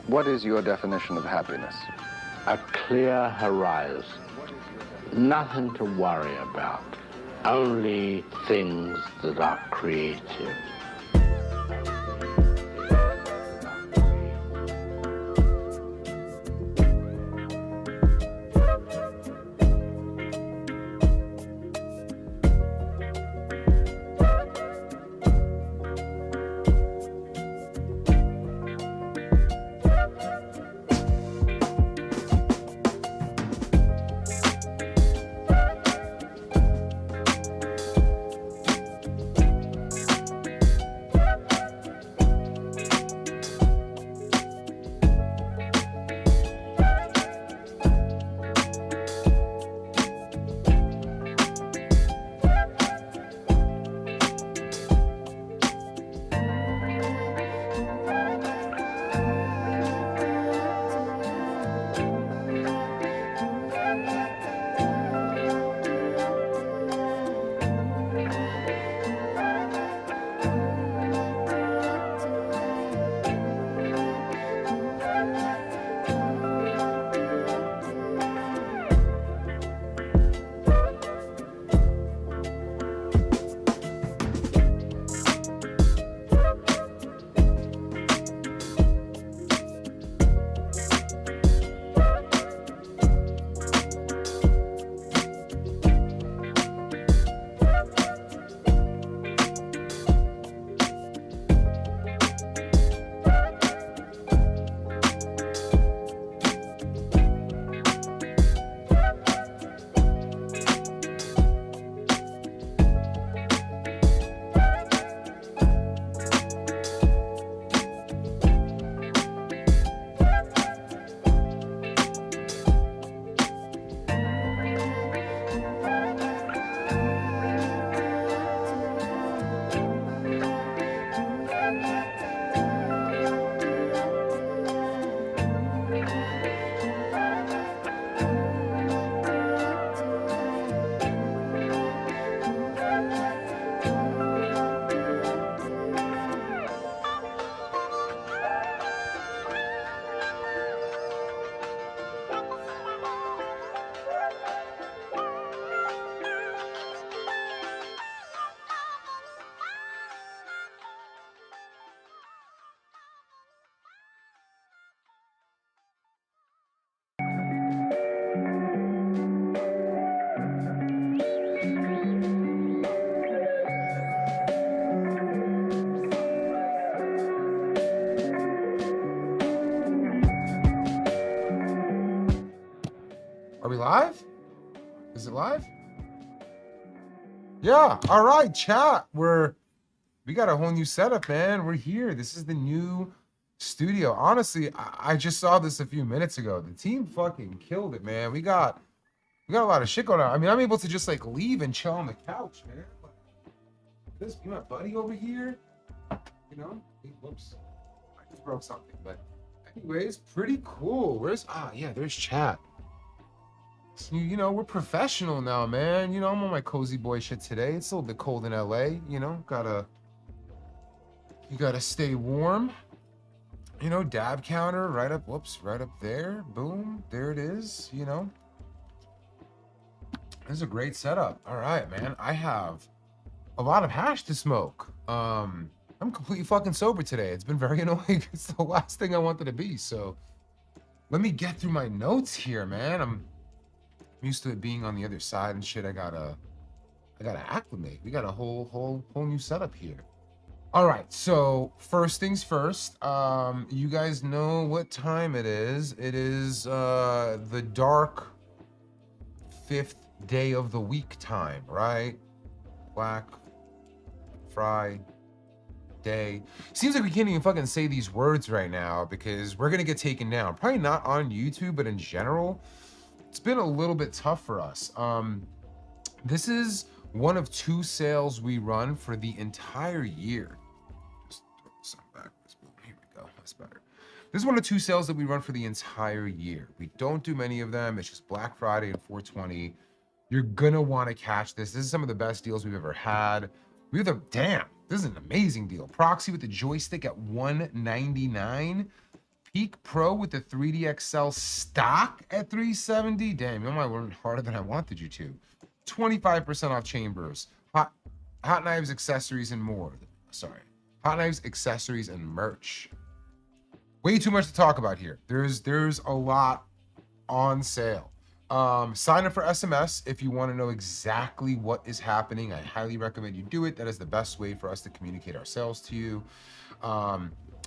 What is your definition of happiness? A clear horizon. Nothing to worry about. Only things that are creative. Are we live? Is it live? Yeah. All right, chat. We got a whole new setup, man. We're here. This is the new studio. Honestly, I just saw this a few minutes ago. The team fucking killed it, man. We got a lot of shit going on. I mean, I'm able to just like leave and chill on the couch, man. This be my buddy over here. You know? Whoops. I just broke something, but anyways, pretty cool. There's chat. You know, we're professional now, man. You know, I'm on my cozy boy shit today. It's a little bit cold in LA, you know, you gotta stay warm. You know, dab counter right up there. Boom, there it is, you know. This is a great setup. All right, man. I have a lot of hash to smoke. I'm completely fucking sober today. It's been very annoying. It's the last thing I wanted to be. So let me get through my notes here, man. I'm used to it being on the other side and shit. I gotta acclimate. We got a whole new setup here. All right, so first things first, you guys know what time it is. It is the dark 5th day of the week time, right? Black Friday. Seems like we can't even fucking say these words right now because we're gonna get taken down. Probably not on YouTube, but in general, it's been a little bit tough for us. This is one of 2 sales we run for the entire year. Just throw this on backwards. Here we go. That's better. This is one of 2 sales that we run for the entire year. We don't do many of them. It's just Black Friday and 420. You're gonna want to catch this. This is some of the best deals we've ever had. This is an amazing deal. Proxy with the joystick at $199. Peak Pro with the 3D XL stock at 370. Damn, you might work harder than I wanted you to. 25% off chambers. Hot knives, accessories, and more. Sorry. Hot knives, accessories, and merch. Way too much to talk about here. There's a lot on sale. Sign up for SMS if you want to know exactly what is happening. I highly recommend you do it. That is the best way for us to communicate ourselves to you.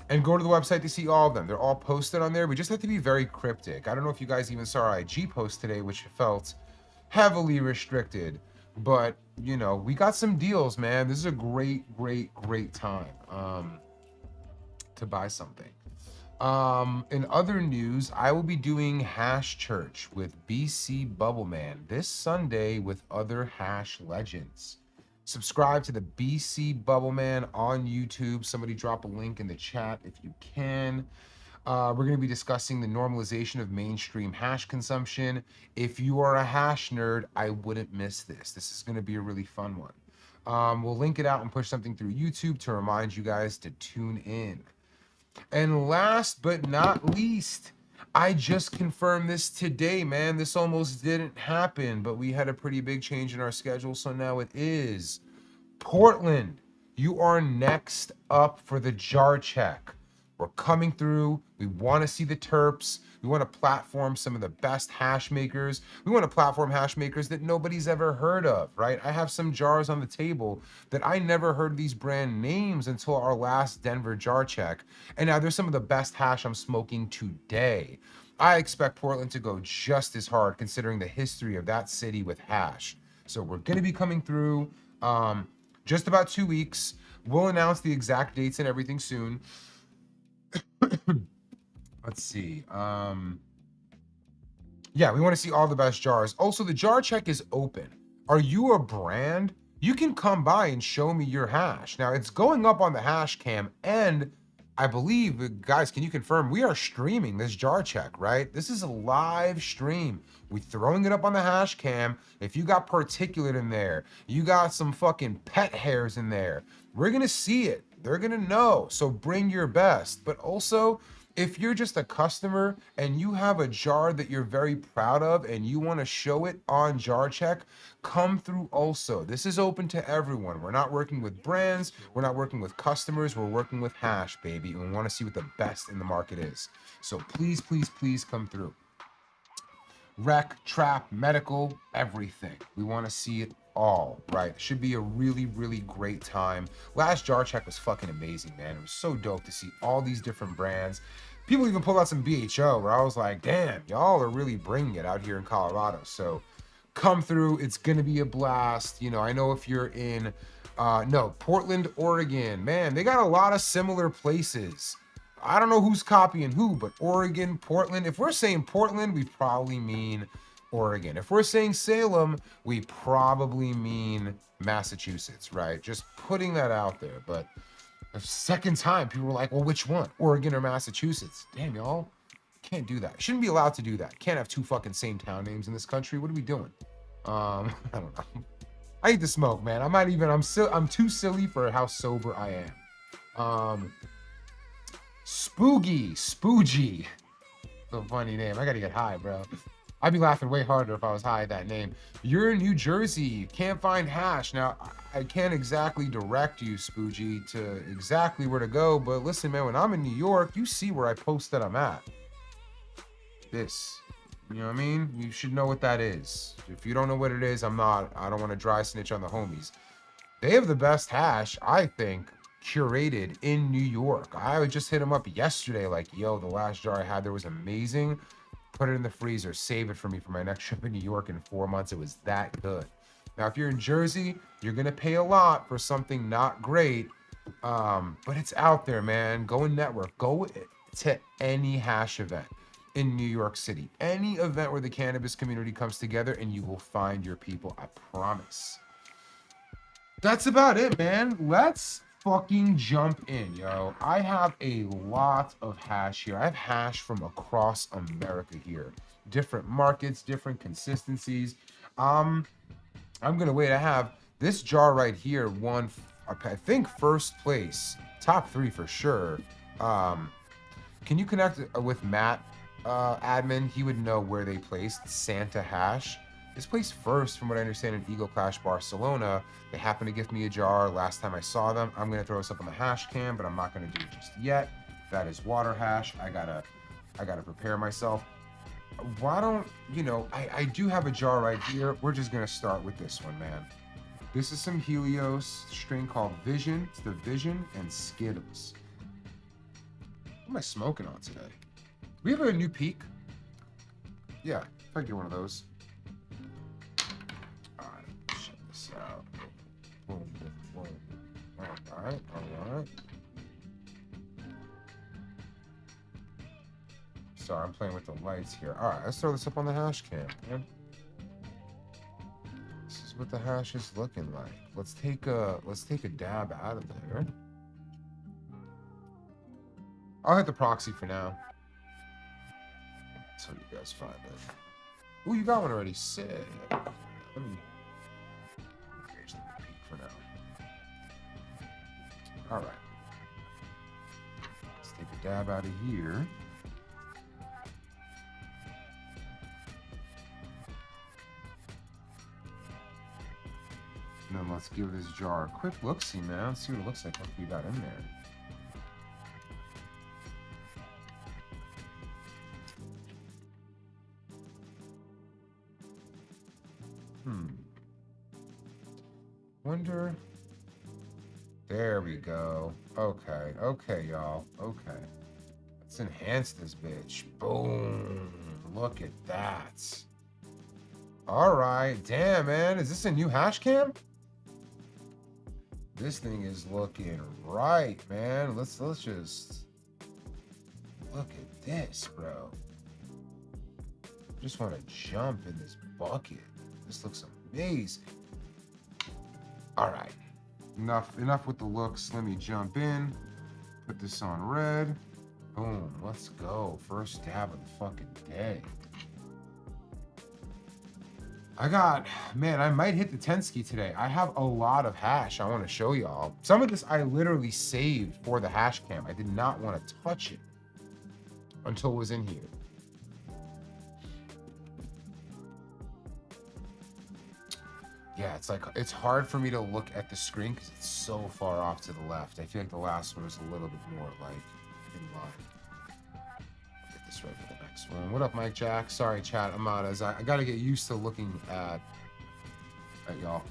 And go to the website to see all of them. They're all posted on there. We just have to be very cryptic. I don't know if you guys even saw our IG post today, which felt heavily restricted. But, you know, we got some deals, man. This is a great time to buy something. In other news, I will be doing Hash Church with BC Bubbleman this Sunday with other Hash legends. Subscribe to the BC Bubbleman on YouTube. Somebody drop a link in the chat if you can. We're going to be discussing the normalization of mainstream hash consumption. If you are a hash nerd, I wouldn't miss this. This is going to be a really fun one. We'll link it out and push something through YouTube to remind you guys to tune in. And last but not least, I just confirmed this today, man. This almost didn't happen, but we had a pretty big change in our schedule, so now it is. Portland, you are next up for the jar check. We're coming through. We want to see the terps. We want to platform some of the best hash makers. We want to platform hash makers that nobody's ever heard of, right? I have some jars on the table that I never heard these brand names until our last Denver jar check. And now there's some of the best hash I'm smoking today. I expect Portland to go just as hard considering the history of that city with hash. So we're going to be coming through just about 2 weeks. We'll announce the exact dates and everything soon. Let's see. Yeah, we want to see all the best jars. Also, the jar check is open. Are you a brand? You can come by and show me your hash. Now, it's going up on the hash cam, and I believe, guys, can you confirm we are streaming this jar check, right? This is a live stream. We're throwing it up on the hash cam. If you got particulate in there, you got some fucking pet hairs in there, we're gonna see it. They're gonna know. So bring your best. But also, if you're just a customer and you have a jar that you're very proud of and you want to show it on jar check, come through also. This is open to everyone. We're not working with brands. We're not working with customers. We're working with hash, baby. And we want to see what the best in the market is. So please, please, please come through. Rec, trap, medical, everything. We want to see it all, right? Should be a really great time. Last jar check was fucking amazing, man. It was so dope to see all these different brands. People even pulled out some BHO where I was like, damn, y'all are really bringing it out here in Colorado. So come through. It's gonna be a blast. You know, I know if you're in Portland, Oregon, man, they got a lot of similar places. I don't know who's copying who, but Oregon, Portland. If we're saying Portland, we probably mean Oregon. If we're saying Salem, we probably mean Massachusetts, right? Just putting that out there. But the second time, people were like, well, which one? Oregon or Massachusetts? Damn, y'all. Can't do that. Shouldn't be allowed to do that. Can't have two fucking same town names in this country. What are we doing? I don't know. I hate to smoke, man. I'm too silly for how sober I am. Spoogie. So funny name. I gotta get high, bro. I'd be laughing way harder if I was high at that name. You're in New Jersey. Can't find hash. Now, I can't exactly direct you, Spoogie, to exactly where to go. But listen, man, when I'm in New York, you see where I post that I'm at. This. You know what I mean? You should know what that is. If you don't know what it is, I don't want to dry snitch on the homies. They have the best hash, I think, curated in New York. I would just hit them up yesterday like, yo, the last jar I had there was amazing. Put it in the freezer, save it for me for my next trip in New York in 4 months. It was that good. Now, if you're in Jersey, you're gonna pay a lot for something not great, but it's out there, man. Go and network. Go to any hash event in New York City. Any event where the cannabis community comes together and you will find your people, I promise. That's about it, man. Let's fucking jump in, yo. I have a lot of hash here. I have hash from across America here. Different markets, different consistencies. I'm gonna wait. I have this jar right here won, I think, first place, top 3 for sure. Can you connect with Matt, admin? He would know where they placed Santa Hash. This placed first, from what I understand, in Eagle Clash Barcelona. They happened to gift me a jar last time I saw them. I'm gonna throw this up on the hash cam, but I'm not gonna do it just yet. That is water hash. I gotta prepare myself. Why don't, you know, I do have a jar right here. We're just gonna start with this one, man. This is some Helios strain called Vision. It's the Vision and Skittles. What am I smoking on today? We have a new peak. Yeah, if I get one of those. Alright, check this out. Boom, boom, boom. Alright, alright. Sorry, I'm playing with the lights here. Alright, let's throw this up on the hash cam, man. This is what the hash is looking like. Let's take a dab out of there. I'll hit the proxy for now. So you guys find it. Ooh, you got one already. Sick. Let me engage the peak for now. Alright. Let's take a dab out of here. And then let's give this jar a quick look-see, man. Let's see what it looks like. What we got in there. Wonder. There we go. Okay, okay, y'all. Okay. Let's enhance this bitch. Boom. Look at that. All right. Damn, man. Is this a new hash cam? This thing is looking right, man. Let's just look at this, bro. Just want to jump in this bucket. This looks amazing. All right, enough with the looks. Let me jump in, put this on red. Boom, let's go. First dab of the fucking day. I might hit the 10-ski today. I have a lot of hash I want to show y'all. Some of this I literally saved for the hash cam. I did not want to touch it until it was in here. Yeah, it's like, it's hard for me to look at the screen because it's so far off to the left. I feel like the last one was a little bit more like in line. I'll get this right for the next one. What up, Mike Jack? Sorry, chat. I'm out. I gotta get used to looking at y'all.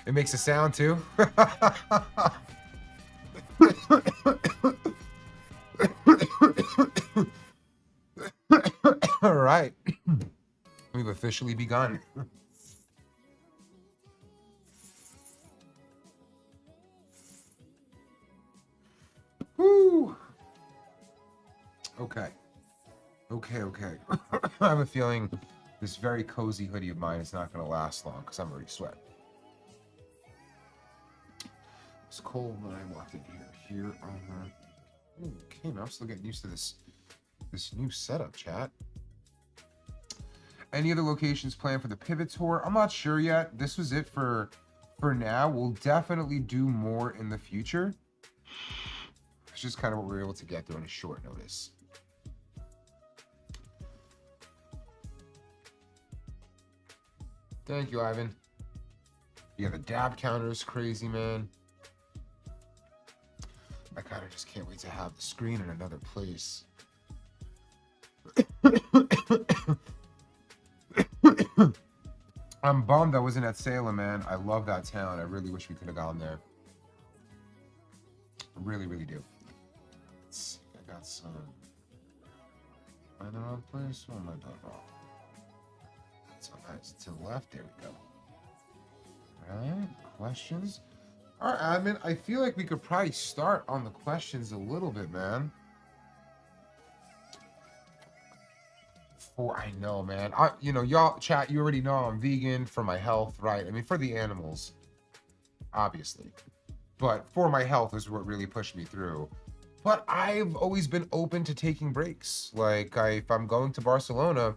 It makes a sound too. All right. We've officially begun. Woo. Okay. Okay. I have a feeling this very cozy hoodie of mine is not going to last long because I'm already sweating. It's cold when I walked in here. Okay, man, I'm still getting used to this new setup, chat. Any other locations planned for the pivot tour? I'm not sure yet. This was it for now. We'll definitely do more in the future. It's just kind of what we were able to get through on a short notice. Thank you, Ivan. Yeah, the dab counter is crazy, man. I kind of just can't wait to have the screen in another place. I'm bummed I wasn't at Salem, man. I love that town. I really wish we could have gone there. I really, really do. Let's see. I got some. Am I in the wrong place? What am I doing wrong? So nice. To the left. There we go. All right. Questions? All right, admin. I feel like we could probably start on the questions a little bit, man. I know, man. You know, y'all, chat, you already know I'm vegan for my health, right? I mean, for the animals, obviously. But for my health is what really pushed me through. But I've always been open to taking breaks. Like, if I'm going to Barcelona,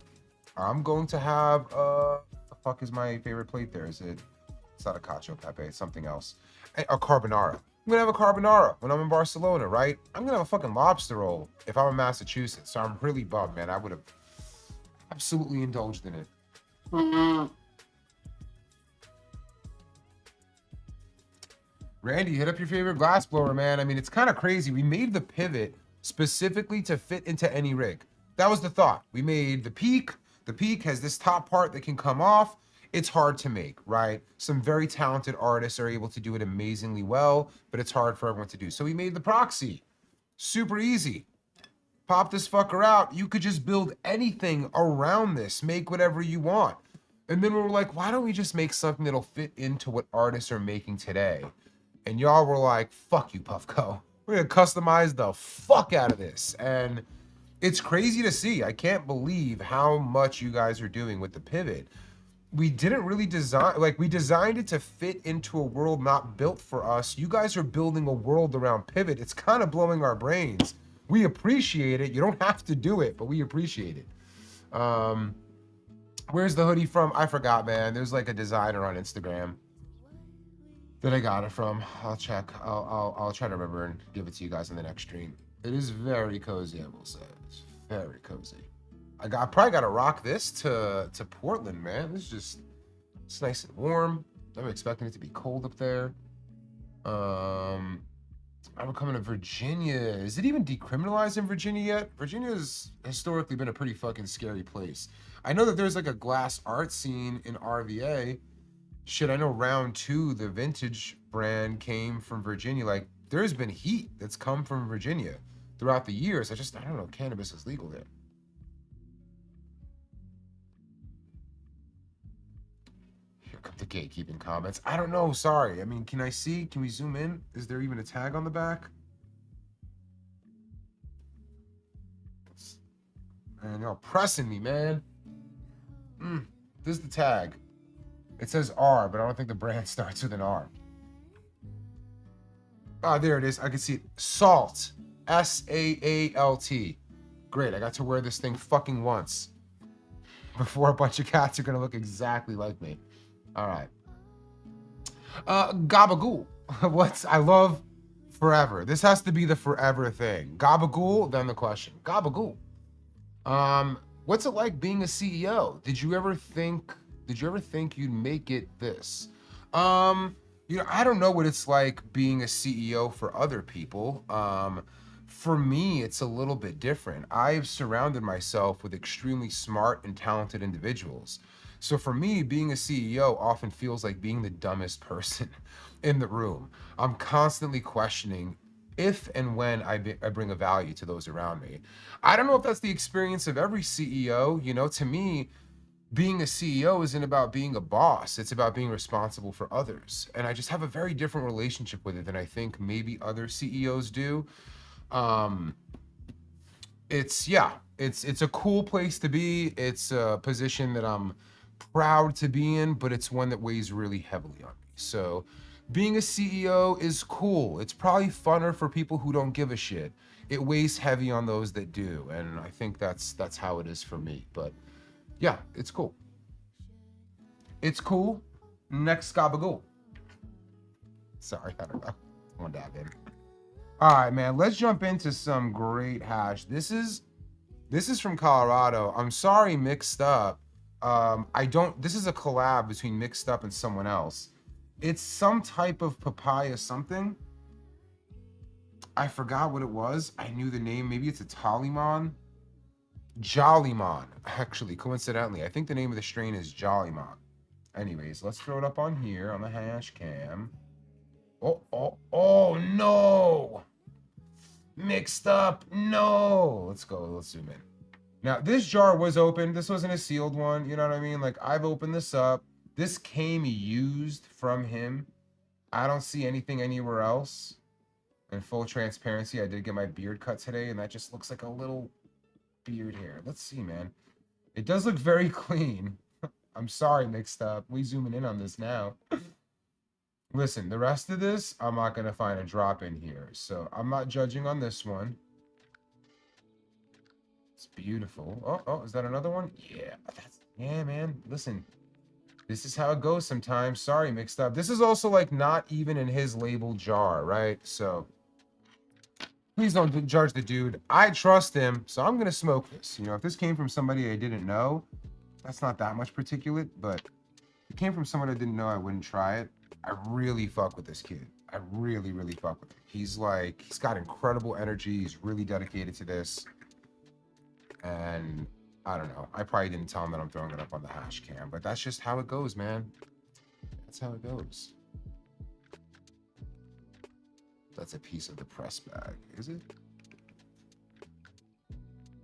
I'm going to have, the fuck is my favorite plate there? Is it It's not a cacio pepe. It's something else. A carbonara. I'm gonna have a carbonara when I'm in Barcelona, right? I'm gonna have a fucking lobster roll if I'm in Massachusetts. So I'm really bummed, man. I would have absolutely indulged in it. Randy, hit up your favorite glass blower, man. I mean, it's kind of crazy. We made the pivot specifically to fit into any rig. That was the thought. We made the peak. The peak has this top part that can come off. It's hard to make, right? Some very talented artists are able to do it amazingly well, but it's hard for everyone to do. So we made the proxy. Super easy. Pop this fucker out. You could just build anything around this. Make whatever you want. And then we were like, why don't we just make something that'll fit into what artists are making today? And y'all were like, fuck you, Puffco. We're going to customize the fuck out of this. And it's crazy to see. I can't believe how much you guys are doing with the pivot. We didn't really design, like we designed it to fit into a world not built for us. You guys are building a world around pivot. It's kind of blowing our brains. We appreciate it. You don't have to do it, but we appreciate it. Where's the hoodie from? I forgot, man. There's like a designer on Instagram that I got it from. I'll check. I'll try to remember and give it to you guys in the next stream. It is very cozy, I will say. It's very cozy. I probably got to rock this to Portland, man. It's nice and warm. I'm expecting it to be cold up there. I'm coming to Virginia. Is it even decriminalized in Virginia yet? Virginia's historically been a pretty fucking scary place. I know that there's like a glass art scene in RVA. Shit, I know Round 2, the vintage brand, came from Virginia. Like, there's been heat that's come from Virginia throughout the years. I don't know, cannabis is legal there. Here come the gatekeeping comments. I don't know, sorry. I mean, can I see? Can we zoom in? Is there even a tag on the back? Man, y'all pressing me, man. This is the tag. It says R, but I don't think the brand starts with an R. Oh, there it is. I can see it. Salt. S-A-A-L-T. Great, I got to wear this thing fucking once before a bunch of cats are going to look exactly like me. All right. Gabagool. I love forever. This has to be the forever thing. Gabagool, then the question. Gabagool. What's it like being a CEO? Did you ever think you'd make it this? I don't know what it's like being a CEO for other people. For me, it's a little bit different. I've surrounded myself with extremely smart and talented individuals. So for me, being a CEO often feels like being the dumbest person in the room. I'm constantly questioning if and when I bring a value to those around me. I don't know if that's the experience of every CEO. To me, being a CEO isn't about being a boss. It's about being responsible for others. And I just have a very different relationship with it than I think maybe other CEOs do. It's a cool place to be. It's a position that I'm proud to be in, but it's one that weighs really heavily on me. So being a CEO is cool. It's probably funner for people who don't give a shit. It weighs heavy on those that do. And I think that's how it is for me. But yeah, it's cool. It's cool. Next Gabagool. Sorry, I don't know. I want to dive in. All right, man. Let's jump into some great hash. This is from Colorado. I'm sorry, Mixed Up. This is a collab between Mixed Up and someone else. It's some type of papaya something. I forgot what it was. I knew the name. Maybe it's a Tollymon. Jollymon, actually, coincidentally. I think the name of the strain is Jollymon. Anyways, let's throw it up on here on the hash cam. Oh, no. Mixed Up, no. Let's go, let's zoom in. Now, this jar was open. This wasn't a sealed one, you know what I mean? Like, I've opened this up. This came used from him. I don't see anything anywhere else. In full transparency, I did get my beard cut today, and that just looks like a little beard hair. Let's see, man. It does look very clean. I'm sorry, Mixed Up. We zooming in on this now. Listen, the rest of this, I'm not going to find a drop in here. So I'm not judging on this one. It's beautiful. Oh, is that another one? Yeah, man. Listen, This is how it goes sometimes. Sorry, mixed up. This is also like not even in his label jar, right? So please don't judge the dude. I trust him, so I'm gonna smoke this. You know, if this came from somebody I didn't know, that's not that much particulate, but if it came from someone I didn't know, I wouldn't try it. I really fuck with this kid. I really, really fuck with him. He's got incredible energy. He's really dedicated to this. And I don't know. I probably didn't tell him that I'm throwing it up on the hash cam, but that's just how it goes, man. That's how it goes. That's a piece of the press bag, is it?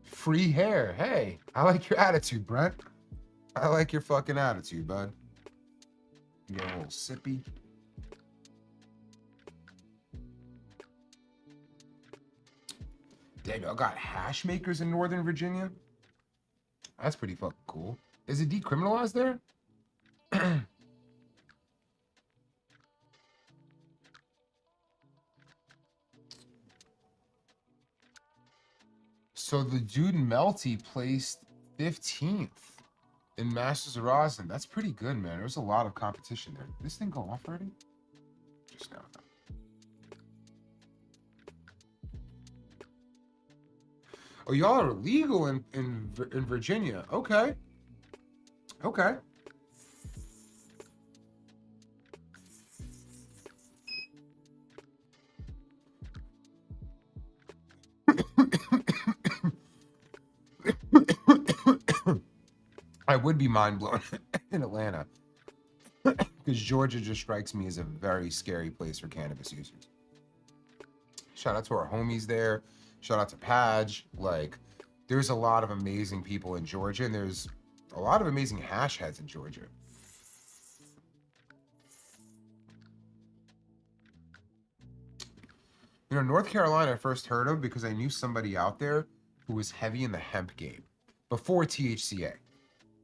Free hair. Hey, I like your attitude, Brent. I like your fucking attitude, bud. You get a little sippy. Damn, y'all got hash makers in Northern Virginia? That's pretty fucking cool. Is it decriminalized there? So the dude Melty placed 15th in Masters of Rosin. That's pretty good, man. There's a lot of competition there. Did this thing go off already? Just now. Oh, y'all are legal in Virginia. Okay. Okay. I would be mind blown in Atlanta because Georgia just strikes me as a very scary place for cannabis users. Shout out to our homies there. Shout out to Padge. Like, there's a lot of amazing people in Georgia, and there's a lot of amazing hash heads in Georgia. You know, North Carolina I first heard of because I knew somebody out there who was heavy in the hemp game before THCA.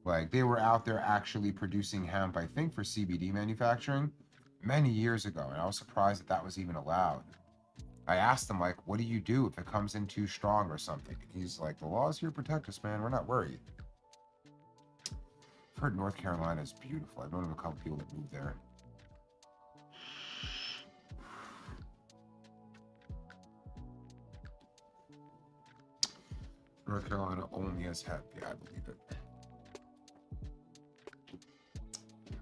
Like, they were out there actually producing hemp, I think, for CBD manufacturing many years ago, and I was surprised that that was even allowed. I asked him, like, what do you do if it comes in too strong or something? And he's like, the law's here to protect us, man. We're not worried. I've heard North Carolina is beautiful. I've known of a couple people that moved there. North Carolina only has hemp. Yeah, I believe it.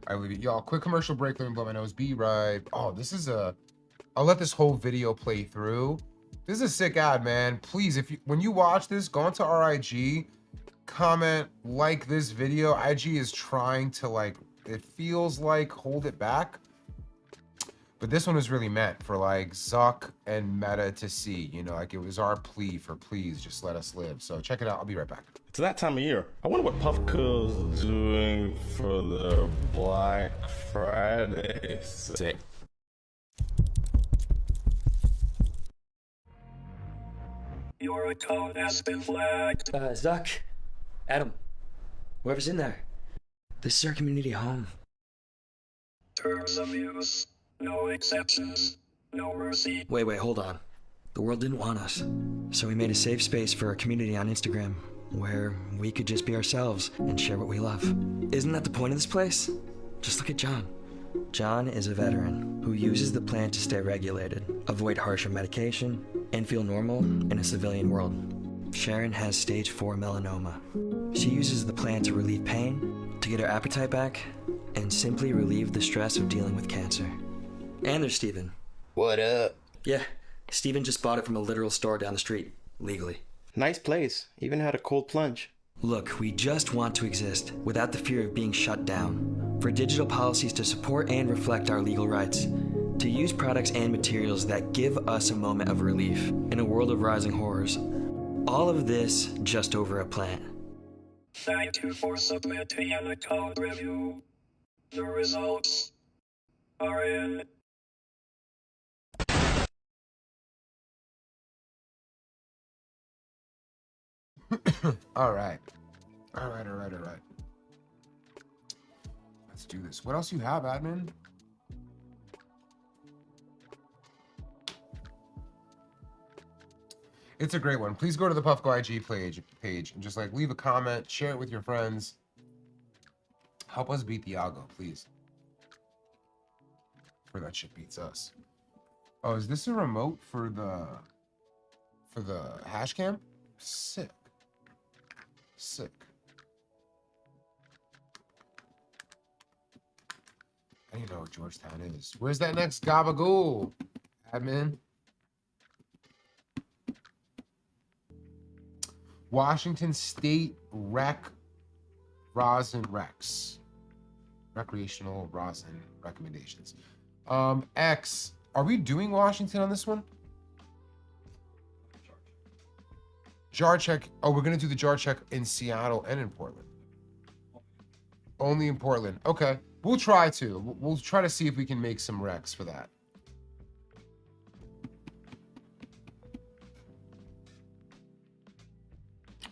I believe it. Y'all, quick commercial break. Let me blow my nose. Be right. Oh, this is a... I'll let this whole video play through. This is a sick ad, man. Please, when you watch this, go onto our IG, comment, like this video. IG is trying to, like, it feels like hold it back. But this one was really meant for, like, Zuck and Meta to see. You know, like, it was our plea for please just let us live. So check it out. I'll be right back. It's that time of year. I wonder what Puffco's doing for the Black Friday sale. Your account has been flagged. Zuck, Adam, whoever's in there. This is our community home. Terms of use. No exceptions. No mercy. Wait, hold on. The world didn't want us, so we made a safe space for our community on Instagram, where we could just be ourselves and share what we love. Isn't that the point of this place? Just look at John. John is a veteran who uses the plant to stay regulated, avoid harsher medication, and feel normal in a civilian world. Sharon has stage 4 melanoma. She uses the plant to relieve pain, to get her appetite back, and simply relieve the stress of dealing with cancer. And there's Steven. What up? Yeah, Steven just bought it from a literal store down the street, legally. Nice place. Even had a cold plunge. Look, we just want to exist without the fear of being shut down. For digital policies to support and reflect our legal rights. To use products and materials that give us a moment of relief in a world of rising horrors. All of this just over a plant. Thank you for submitting an account review. The results are in. All right. Let's do this. What else you have, admin? It's a great one. Please go to the Puffco IG page and just like leave a comment, share it with your friends. Help us beat Thiago, please. Or that shit beats us. Oh, is this a remote for the hash cam? Sick. Sick. I don't even know what Georgetown is. Where's that next gabagool? Admin. Washington State Rosin Rex. Recreational rosin recommendations. X. Are we doing Washington on this one? Jar check. Oh, we're gonna do the jar check in Seattle and in Portland. Only in Portland. Okay. We'll try to. We'll try to see if we can make some recs for that.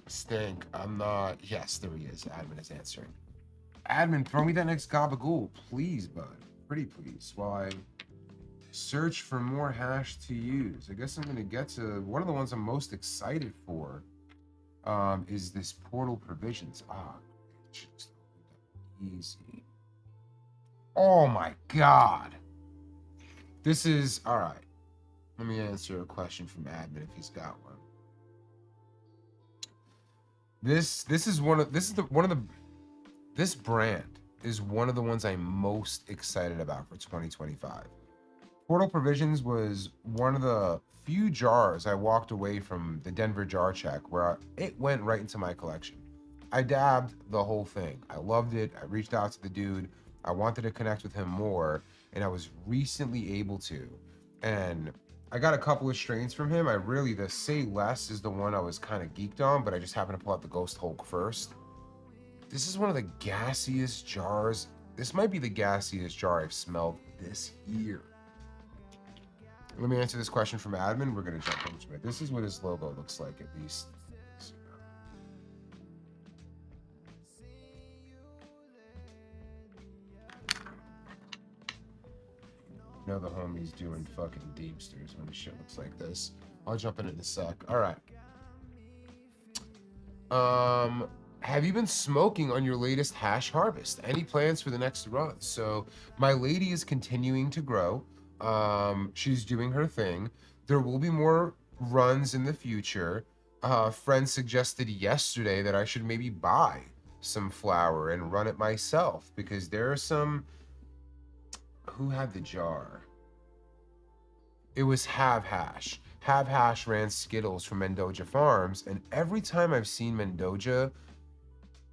Stink. I'm not. Yes, there he is. Admin is answering. Admin, throw me that next gabagool, please, bud. Pretty please. While I search for more hash to use. I guess I'm gonna get to one of the ones I'm most excited for. Is this Portal Provisions? Easy. Oh my god. This is all right. Let me answer a question from admin if he's got one. This brand is one of the ones I'm most excited about for 2025. Portal Provisions was one of the few jars I walked away from the Denver jar check where it went right into my collection. I dabbed the whole thing. I loved it. I reached out to the dude. I wanted to connect with him more, and I was recently able to. And I got a couple of strains from him. The Say Less is the one I was kind of geeked on, but I just happened to pull out the Ghost Hulk first. This is one of the gassiest jars. This might be the gassiest jar I've smelled this year. Let me answer this question from admin. We're gonna jump into it. This is what his logo looks like, at least. You know the homie's doing fucking Deemsters when the shit looks like this. I'll jump in a sec. All right. Have you been smoking on your latest hash harvest? Any plans for the next run? So my lady is continuing to grow. She's doing her thing. There will be more runs in the future. Friend suggested yesterday that I should maybe buy some flour and run it myself because there are some. Who had the jar? It was Have Hash. Have Hash ran Skittles from Mendoja Farms, and every time I've seen Mendoja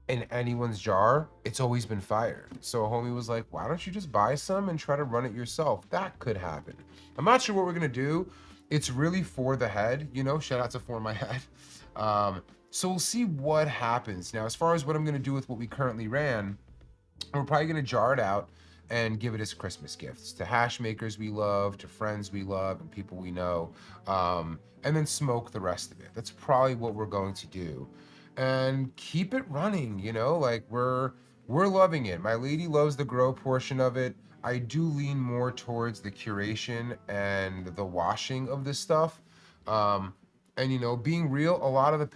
in anyone's jar, it's always been fire. So a homie was like, why don't you just buy some and try to run it yourself? That could happen. I'm not sure what we're gonna do. It's really for the head, you know, shout out to For My Head. So we'll see what happens. Now, as far as what I'm gonna do with what we currently ran, we're probably gonna jar it out and give it as Christmas gifts to hash makers we love, to friends we love, and people we know, and then smoke the rest of it. That's probably what we're going to do. And keep it running, you know, like we're loving it. My lady loves the grow portion of it. I do lean more towards the curation and the washing of this stuff. And you know, being real, a lot of the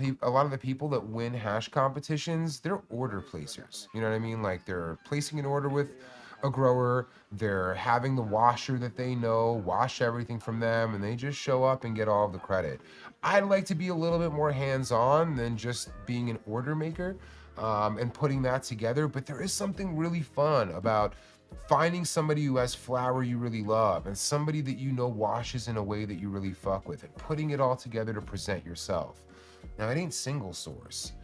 people that win hash competitions, they're order placers. You know what I mean? Like they're placing an order with a grower, they're having the washer that they know wash everything from them, and they just show up and get all of the credit. I'd like to be a little bit more hands-on than just being an order maker and putting that together, but there is something really fun about finding somebody who has flour you really love and somebody that you know washes in a way that you really fuck with and putting it all together to present yourself. Now, it ain't single source.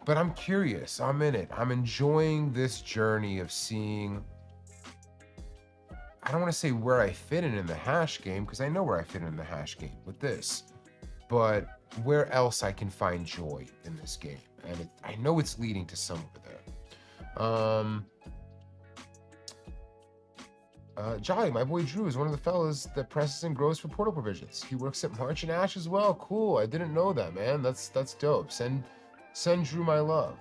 But I'm curious, I'm in it. I'm enjoying this journey of seeing, I don't want to say where I fit in the hash game, because I know where I fit in the hash game with this, but where else I can find joy in this game. And I know it's leading to somewhere there. Jolly, my boy Drew is one of the fellas that presses and grows for Portal Provisions. He works at March and Ash as well. Cool, I didn't know that, man. That's dope. Send Drew my love.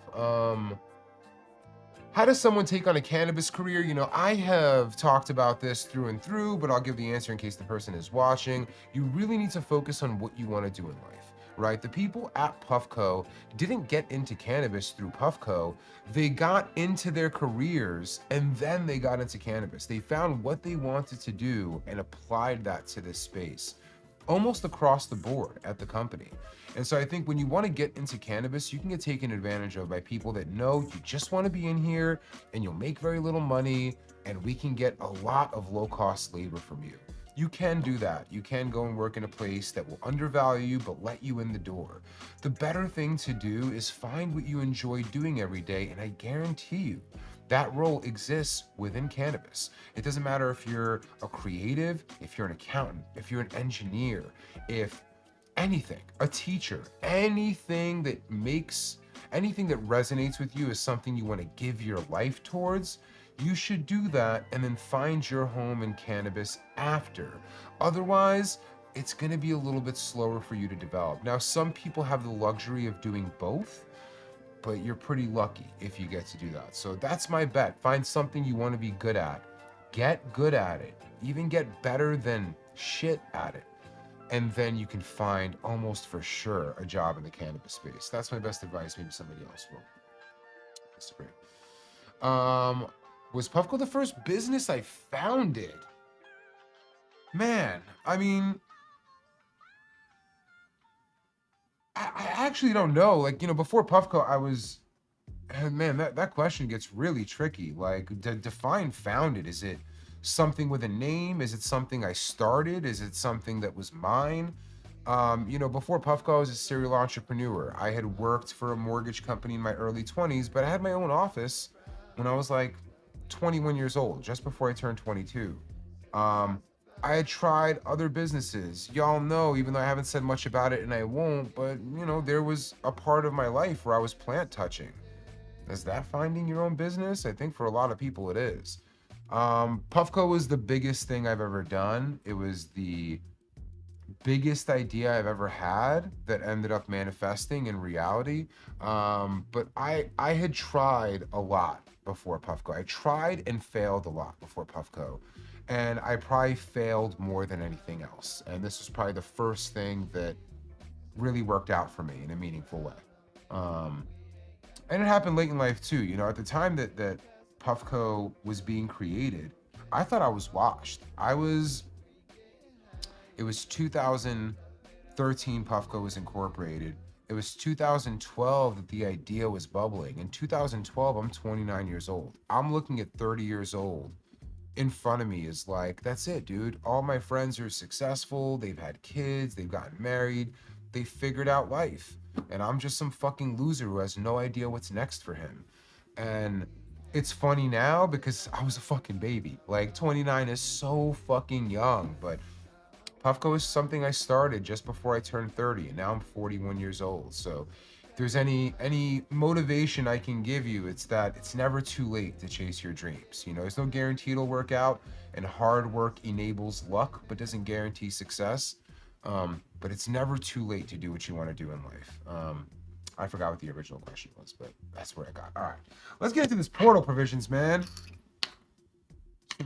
How does someone take on a cannabis career? You know, I have talked about this through and through, but I'll give the answer in case the person is watching. You really need to focus on what you want to do in life, right? The people at Puffco didn't get into cannabis through Puffco. They got into their careers and then they got into cannabis. They found what they wanted to do and applied that to this space, almost across the board at the company. And so I think when you want to get into cannabis, you can get taken advantage of by people that know you just want to be in here and you'll make very little money and we can get a lot of low-cost labor from you. You can do that. You can go and work in a place that will undervalue you but let you in the door. The better thing to do is find what you enjoy doing every day, and I guarantee you that role exists within cannabis. It doesn't matter if you're a creative, if you're an accountant, if you're an engineer, if anything, a teacher, anything that resonates with you is something you want to give your life towards, you should do that and then find your home in cannabis after. Otherwise, it's going to be a little bit slower for you to develop. Now, some people have the luxury of doing both, but you're pretty lucky if you get to do that. So that's my bet. Find something you want to be good at. Get good at it. Even get better than shit at it. And then you can find almost for sure a job in the cannabis space. That's my best advice. Maybe somebody else will disagree. Was Puffco the first business I founded? Man, I mean, I actually don't know. Like, you know, before Puffco, I was, man, that question gets really tricky. Like, define founded. Is it something with a name? Is it something I started? Is it something that was mine? You know, before Puffco, I was a serial entrepreneur. I had worked for a mortgage company in my early 20s, but I had my own office when I was like 21 years old, just before I turned 22. I had tried other businesses. Y'all know, even though I haven't said much about it and I won't, but you know, there was a part of my life where I was plant touching. Is that finding your own business? I think for a lot of people it is. Puffco was the biggest thing I've ever done. It was the biggest idea I've ever had that ended up manifesting in reality. But I had tried a lot before Puffco. I tried and failed a lot before Puffco. And I probably failed more than anything else. And this was probably the first thing that really worked out for me in a meaningful way. And it happened late in life too. You know, at the time that Puffco was being created, I thought I was washed. It was 2013 Puffco was incorporated. It was 2012 that the idea was bubbling. In 2012, I'm 29 years old. I'm looking at 30 years old in front of me is like, that's it, dude. All my friends are successful. They've had kids. They've gotten married. They figured out life. And I'm just some fucking loser who has no idea what's next for him. And it's funny now because I was a fucking baby. Like 29 is so fucking young, but Puffco is something I started just before I turned 30, and now I'm 41 years old. So if there's any motivation I can give you, it's that it's never too late to chase your dreams. You know, there's no guarantee it'll work out, and hard work enables luck, but doesn't guarantee success. But it's never too late to do what you want to do in life. I forgot what the original question was, but that's where I got. All right, let's get into this portal provisions, man.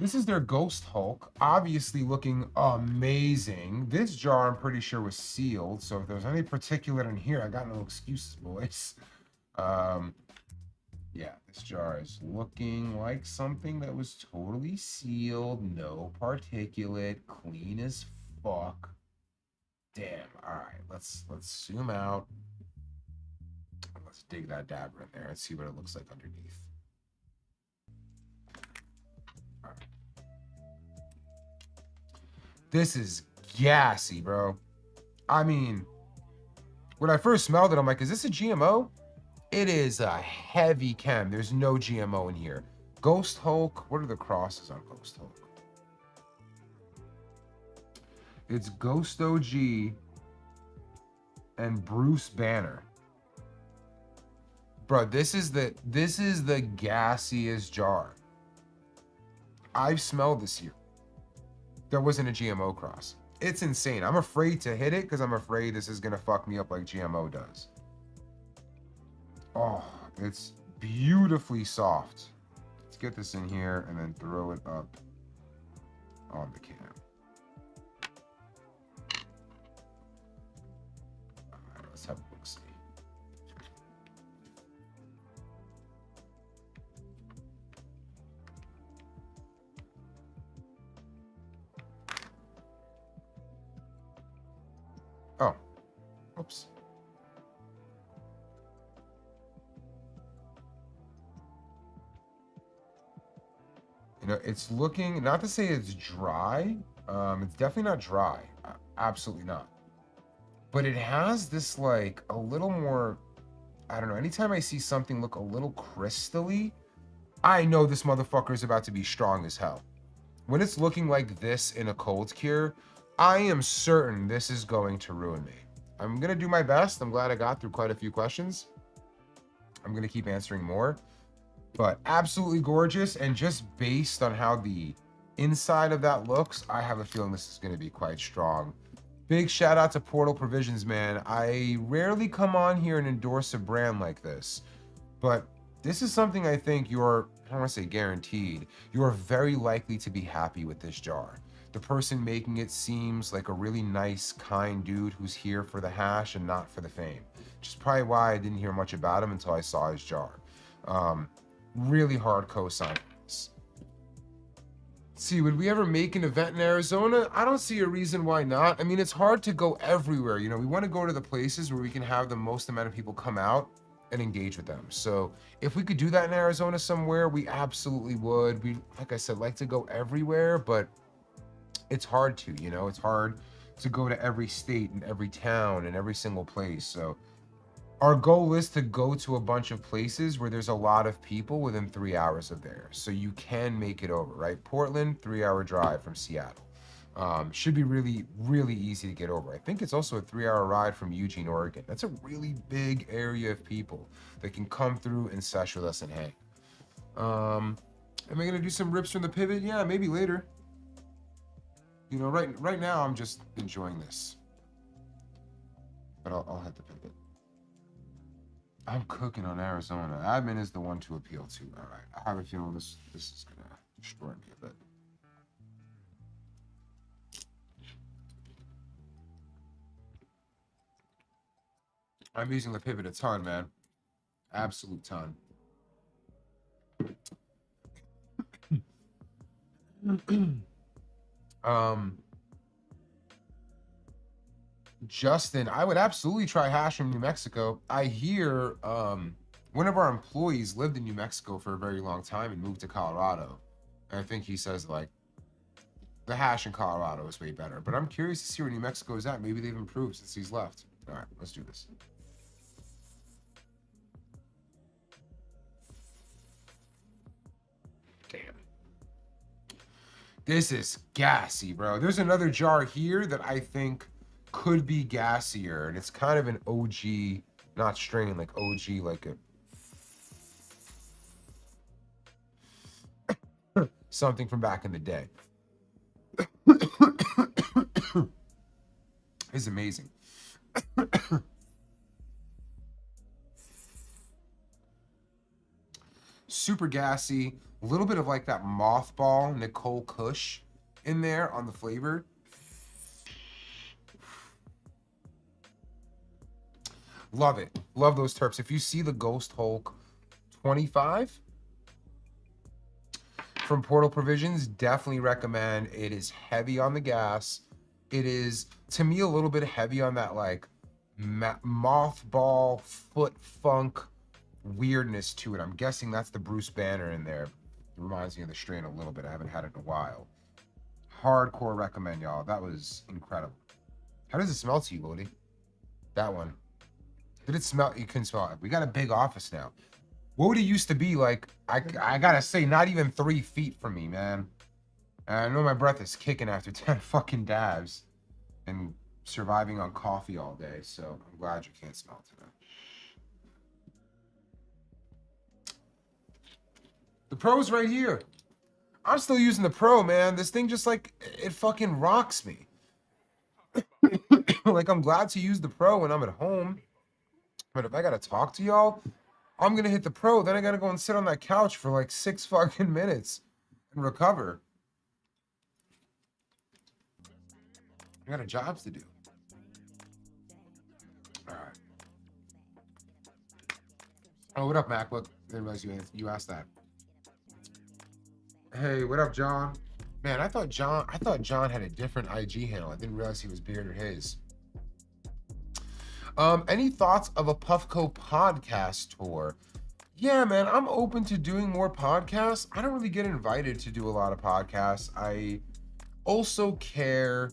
This is their Ghost Hulk, obviously looking amazing. This jar, I'm pretty sure, was sealed, so if there's any particulate in here, I got no excuses, boys. Yeah, this jar is looking like something that was totally sealed, no particulate, clean as fuck. Damn. All right, let's zoom out. Let's dig that dabber in there and see what it looks like underneath. All right. This is gassy, bro. I mean, when I first smelled it, I'm like, is this a GMO? It is a heavy chem. There's no GMO in here. Ghost Hulk. What are the crosses on Ghost Hulk? It's Ghost OG and Bruce Banner. Bro, this is the gassiest jar I've smelled this year. There wasn't a GMO cross. It's insane. I'm afraid to hit it because I'm afraid this is gonna fuck me up like GMO does. Oh, it's beautifully soft. Let's get this in here and then throw it up on the cam. All right, let's have a look. See. Oh, oops. You know, it's looking, not to say it's dry. It's definitely not dry. Absolutely not. But it has this like a little more, I don't know, anytime I see something look a little crystally, I know this motherfucker is about to be strong as hell. When it's looking like this in a cold cure, I am certain this is going to ruin me. I'm going to do my best. I'm glad I got through quite a few questions. I'm going to keep answering more. But absolutely gorgeous, and just based on how the inside of that looks, I have a feeling this is going to be quite strong. Big shout out to Portal Provisions, man. I rarely come on here and endorse a brand like this, but this is something I think you're, I don't want to say guaranteed, you're very likely to be happy with this jar. The person making it seems like a really nice, kind dude who's here for the hash and not for the fame. Which is probably why I didn't hear much about him until I saw his jar. Really hard cosign. Let's see, would we ever make an event in Arizona? I don't see a reason why not. I mean, it's hard to go everywhere. You know, we want to go to the places where we can have the most amount of people come out and engage with them. So if we could do that in Arizona somewhere, we absolutely would. We, like I said, like to go everywhere, but it's hard to, you know, it's hard to go to every state and every town and every single place. So our goal is to go to a bunch of places where there's a lot of people within 3 hours of there. So you can make it over, right? Portland, 3-hour drive from Seattle. Should be really, really easy to get over. I think it's also a 3-hour ride from Eugene, Oregon. That's a really big area of people that can come through and sesh with us and hang. Am I gonna do some rips from the pivot? Yeah, maybe later. You know, right now I'm just enjoying this. But I'll hit the pivot. I'm cooking on Arizona. Admin is the one to appeal to. All right, I have a feeling this is gonna destroy me a bit. I'm using the pivot a ton, man. Absolute ton. Justin, I would absolutely try hash from New Mexico. I hear one of our employees lived in New Mexico for a very long time and moved to Colorado. And I think he says like the hash in Colorado is way better. But I'm curious to see where New Mexico is at. Maybe they've improved since he's left. All right, let's do this. Damn. This is gassy, bro. There's another jar here that I think could be gassier, and it's kind of an OG, not strain, like OG, like a something from back in the day. It's amazing. Super gassy, a little bit of like that mothball Nicole Kush in there on the flavor. Love it. Love those terps. If you see the Ghost Hulk 25 from Portal Provisions, definitely recommend. It is heavy on the gas. It is, to me, a little bit heavy on that like mothball, foot funk weirdness to it. I'm guessing that's the Bruce Banner in there. It reminds me of the strain a little bit. I haven't had it in a while. Hardcore recommend, y'all. That was incredible. How does it smell to you, Lodi? That one. Did it smell? You couldn't smell it. We got a big office now. What would it used to be like? I gotta say, not even 3 feet from me, man. And I know my breath is kicking after 10 fucking dabs and surviving on coffee all day. So I'm glad you can't smell today. The Pro's right here. I'm still using the Pro, man. This thing just like, it fucking rocks me. Like, I'm glad to use the Pro when I'm at home. But if I gotta talk to y'all, I'm gonna hit the pro, then I gotta go and sit on that couch for like 6 fucking minutes and recover. I got jobs to do. All right. Oh, what up, MacBook? Didn't realize you asked that. Hey, what up, John? Man, I thought John had a different IG handle. I didn't realize he was Beard or his. Any thoughts of a Puffco podcast tour? Yeah, man, I'm open to doing more podcasts. I don't really get invited to do a lot of podcasts. I also care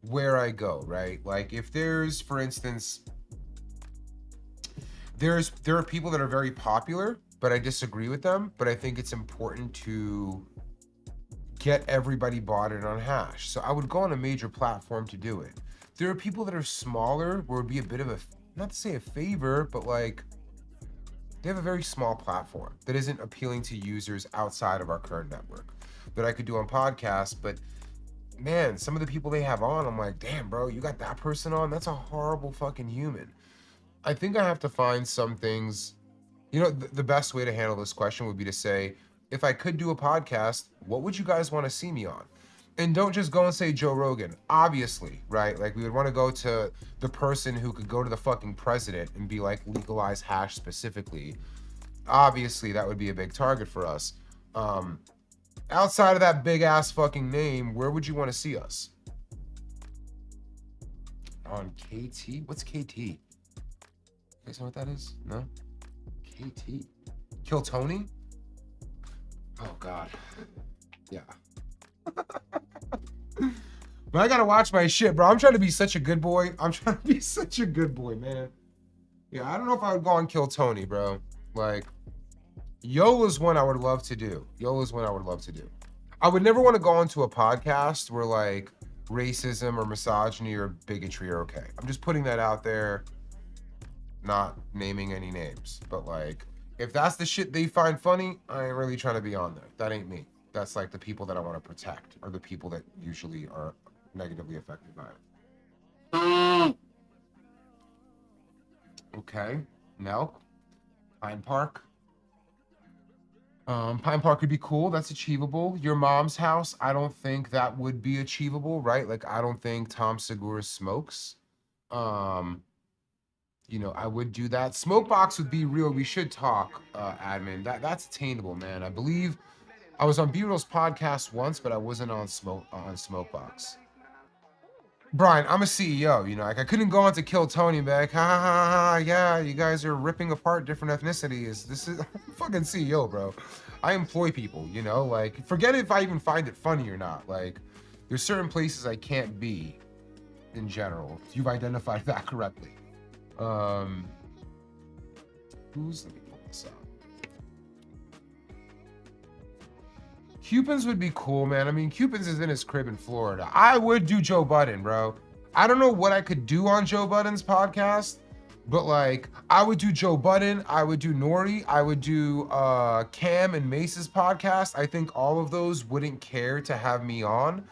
where I go, right? Like if there's, for instance, there are people that are very popular, but I disagree with them, but I think it's important to get everybody bought in on Hash. So I would go on a major platform to do it. There are people that are smaller where it would be a bit of a, not to say a favor, but like they have a very small platform that isn't appealing to users outside of our current network that I could do on podcasts. But man, some of the people they have on, I'm like, damn, bro, you got that person on? That's a horrible fucking human. I think I have to find some things, you know, the best way to handle this question would be to say, if I could do a podcast, what would you guys want to see me on? And don't just go and say Joe Rogan, obviously, right? Like we would want to go to the person who could go to the fucking president and be like, legalize hash specifically. Obviously, that would be a big target for us. Outside of that big ass fucking name, where would you want to see us? On KT? What's KT? You guys know what that is? No? KT. Kill Tony? Oh God. Yeah. But I gotta watch my shit, bro. I'm trying to be such a good boy. Man. Yeah, I don't know if I would go and kill Tony, bro. Like, YOLO's one I would love to do. I would never want to go into a podcast where like racism or misogyny or bigotry are okay. I'm just putting that out there, not naming any names. But like, if that's the shit they find funny, I ain't really trying to be on there. That ain't me. That's like the people that I want to protect, or the people that usually are negatively affected by it. Okay, Nelk, Pine Park. Pine Park would be cool. That's achievable. Your mom's house, I don't think that would be achievable, right? Like, I don't think Tom Segura smokes. You know, I would do that. Smokebox would be real. We should talk, admin. That's attainable, man. I believe I was on B-Roll's podcast once, but I wasn't on Smokebox. Brian, I'm a CEO, you know, like I couldn't go on to Kill Tony and be like, ha ha ha ha, yeah, you guys are ripping apart different ethnicities. This is I'm fucking CEO, bro. I employ people, you know, like forget if I even find it funny or not. Like there's certain places I can't be in general. You've identified that correctly. Let me pull this up. Cupins would be cool, man. I mean, Cupins is in his crib in Florida. I would do Joe Budden, bro. I don't know what I could do on Joe Budden's podcast, but like, I would do Joe Budden. I would do Nori. I would do Cam and Mace's podcast. I think all of those wouldn't care to have me on.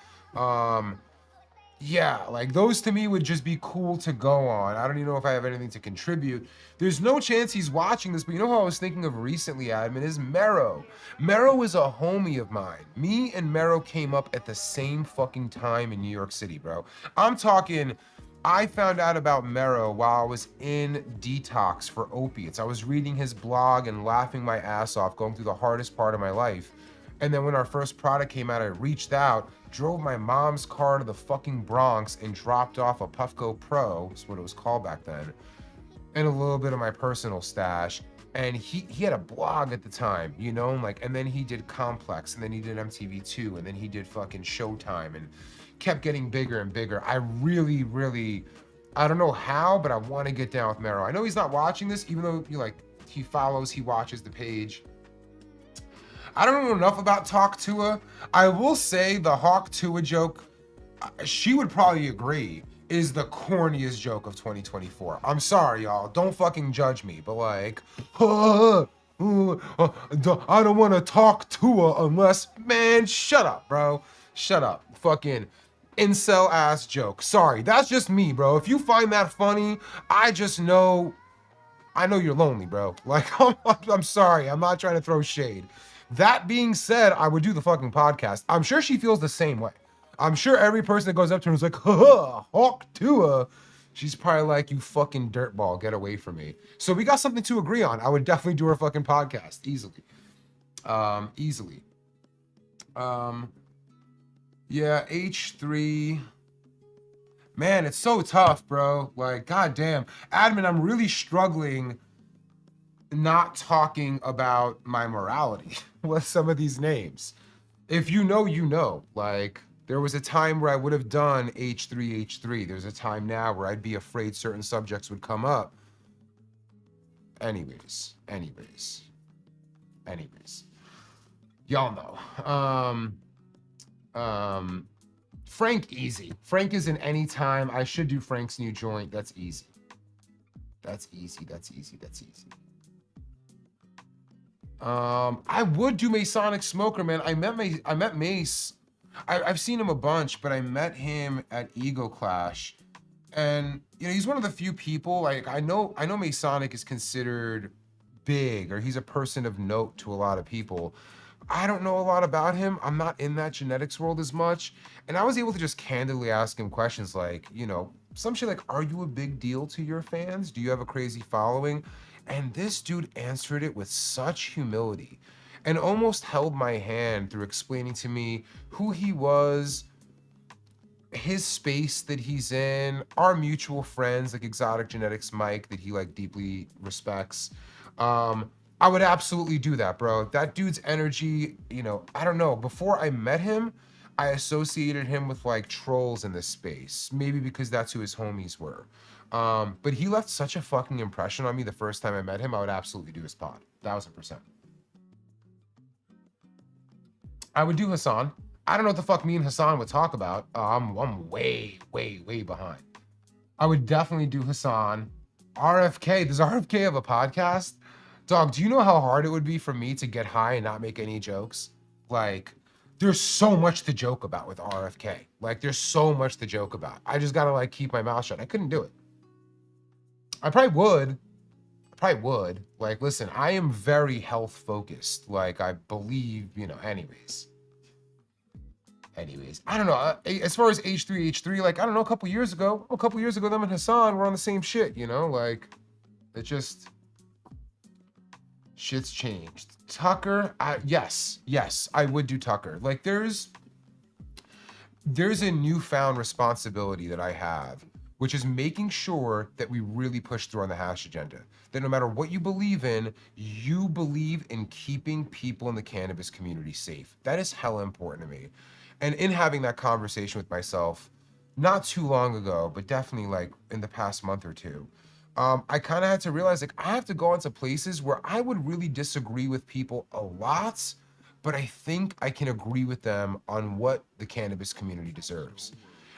Yeah, like those to me would just be cool to go on. I don't even know if I have anything to contribute. There's no chance he's watching this, but you know who I was thinking of recently, admin, is Mero. Mero is a homie of mine. Me and Mero came up at the same fucking time in New York City, bro. I'm talking, I found out about Mero while I was in detox for opiates. I was reading his blog and laughing my ass off, going through the hardest part of my life. And then when our first product came out, I reached out, drove my mom's car to the fucking Bronx and dropped off a Puffco Pro, that's what it was called back then, and a little bit of my personal stash. And he had a blog at the time, you know, like, and then he did Complex, and then he did MTV2, and then he did fucking Showtime, and kept getting bigger and bigger. I really, I don't know how, but I want to get down with Mero. I know he's not watching this, even though he follows, he watches the page. I don't know enough about Talk Tua. I will say the Hawk Tua joke, she would probably agree, is the corniest joke of 2024. I'm sorry, y'all. Don't fucking judge me, but like, I don't want to talk Tua unless, man, shut up, bro. Shut up. Fucking incel ass joke. Sorry, that's just me, bro. If you find that funny, I just know I know you're lonely, bro. Like, I'm sorry. I'm not trying to throw shade. That being said, I would do the fucking podcast. I'm sure she feels the same way. I'm sure every person that goes up to her is like, ha, Hawk Tuah. She's probably like, you fucking dirtball, get away from me. So we got something to agree on. I would definitely do her fucking podcast easily. Easily. Yeah, H3. Man, it's so tough, bro. Like, goddamn. Admin, I'm really struggling not talking about my morality with some of these names. If you know, you know. Like, there was a time where I would have done H3. There's a time now where I'd be afraid certain subjects would come up. Anyways. Y'all know. Frank, easy. Frank is in any time. I should do Frank's new joint. That's easy. That's easy. I would do Masonic Smoker, man. I met Mace. I've seen him a bunch, but I met him at Ego Clash. And you know, he's one of the few people, like I know Masonic is considered big, or he's a person of note to a lot of people. I don't know a lot about him. I'm not in that genetics world as much. And I was able to just candidly ask him questions like, you know, some shit like, are you a big deal to your fans? Do you have a crazy following? And this dude answered it with such humility and almost held my hand through explaining to me who he was, his space that he's in, our mutual friends like Exotic Genetics Mike that he like deeply respects. I would absolutely do that, bro. That dude's energy, you know, I don't know. Before I met him, I associated him with like trolls in this space, maybe because that's who his homies were. But he left such a fucking impression on me the first time I met him. I would absolutely do his pod, 1000%. I would do Hassan. I don't know what the fuck me and Hassan would talk about. I'm way behind. I would definitely do Hassan. RFK, does RFK have a podcast? Dog, do you know how hard it would be for me to get high and not make any jokes? Like, there's so much to joke about with RFK. Like, there's so much to joke about. I just gotta like keep my mouth shut. I couldn't do it. I probably would. Like, listen, I am very health focused. Like, I believe, you know, anyways, I don't know. As far as H3, like, I don't know, a couple years ago, them and Hassan were on the same shit, you know? Like, it just, shit's changed. Tucker, yes, I would do Tucker. Like, there's a newfound responsibility that I have, which is making sure that we really push through on the hash agenda. That no matter what you believe in keeping people in the cannabis community safe. That is hella important to me. And in having that conversation with myself, not too long ago, but definitely like in the past month or two, I kind of had to realize like I have to go into places where I would really disagree with people a lot, but I think I can agree with them on what the cannabis community deserves.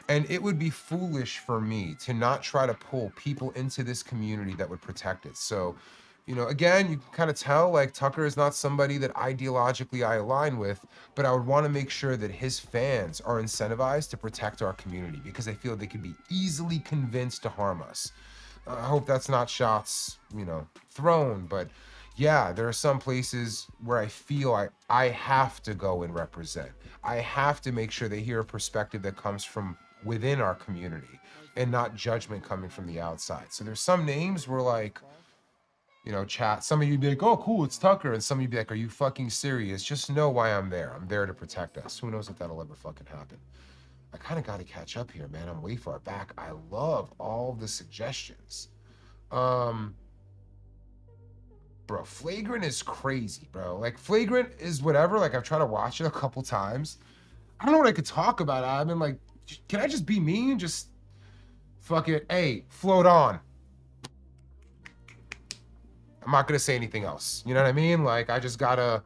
And it would be foolish for me to not try to pull people into this community that would protect it. So, you know, again, you can kind of tell like Tucker is not somebody that ideologically I align with, but I would want to make sure that his fans are incentivized to protect our community because I feel they could be easily convinced to harm us. I hope that's not shots, you know, thrown, but yeah, there are some places where I feel I have to go and represent. I have to make sure they hear a perspective that comes from within our community and not judgment coming from the outside. So there's some names where like, you know, chat, some of you'd be like, oh, cool, it's Tucker. And some of you'd be like, are you fucking serious? Just know why I'm there. I'm there to protect us. Who knows if that'll ever fucking happen. I kind of got to catch up here, man. I'm way far back. I love all the suggestions. Bro, Flagrant is crazy, bro. Like, Flagrant is whatever. Like, I've tried to watch it a couple times. I don't know what I could talk about. I've been like, can I just be me and just fuck it? Hey, float on. I'm not gonna say anything else. You know what I mean? Like, I gotta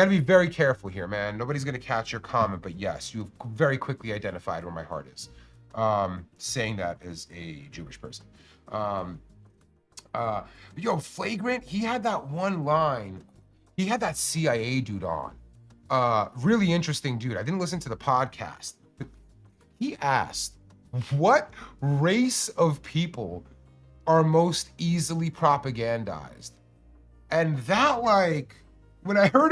be very careful here, man. Nobody's gonna catch your comment, but yes, you've very quickly identified where my heart is. Saying that as a Jewish person. Yo, Flagrant, he had that one line. He had that CIA dude on. Really interesting dude. I didn't listen to the podcast, but he asked, what race of people are most easily propagandized. And that, like, when I heard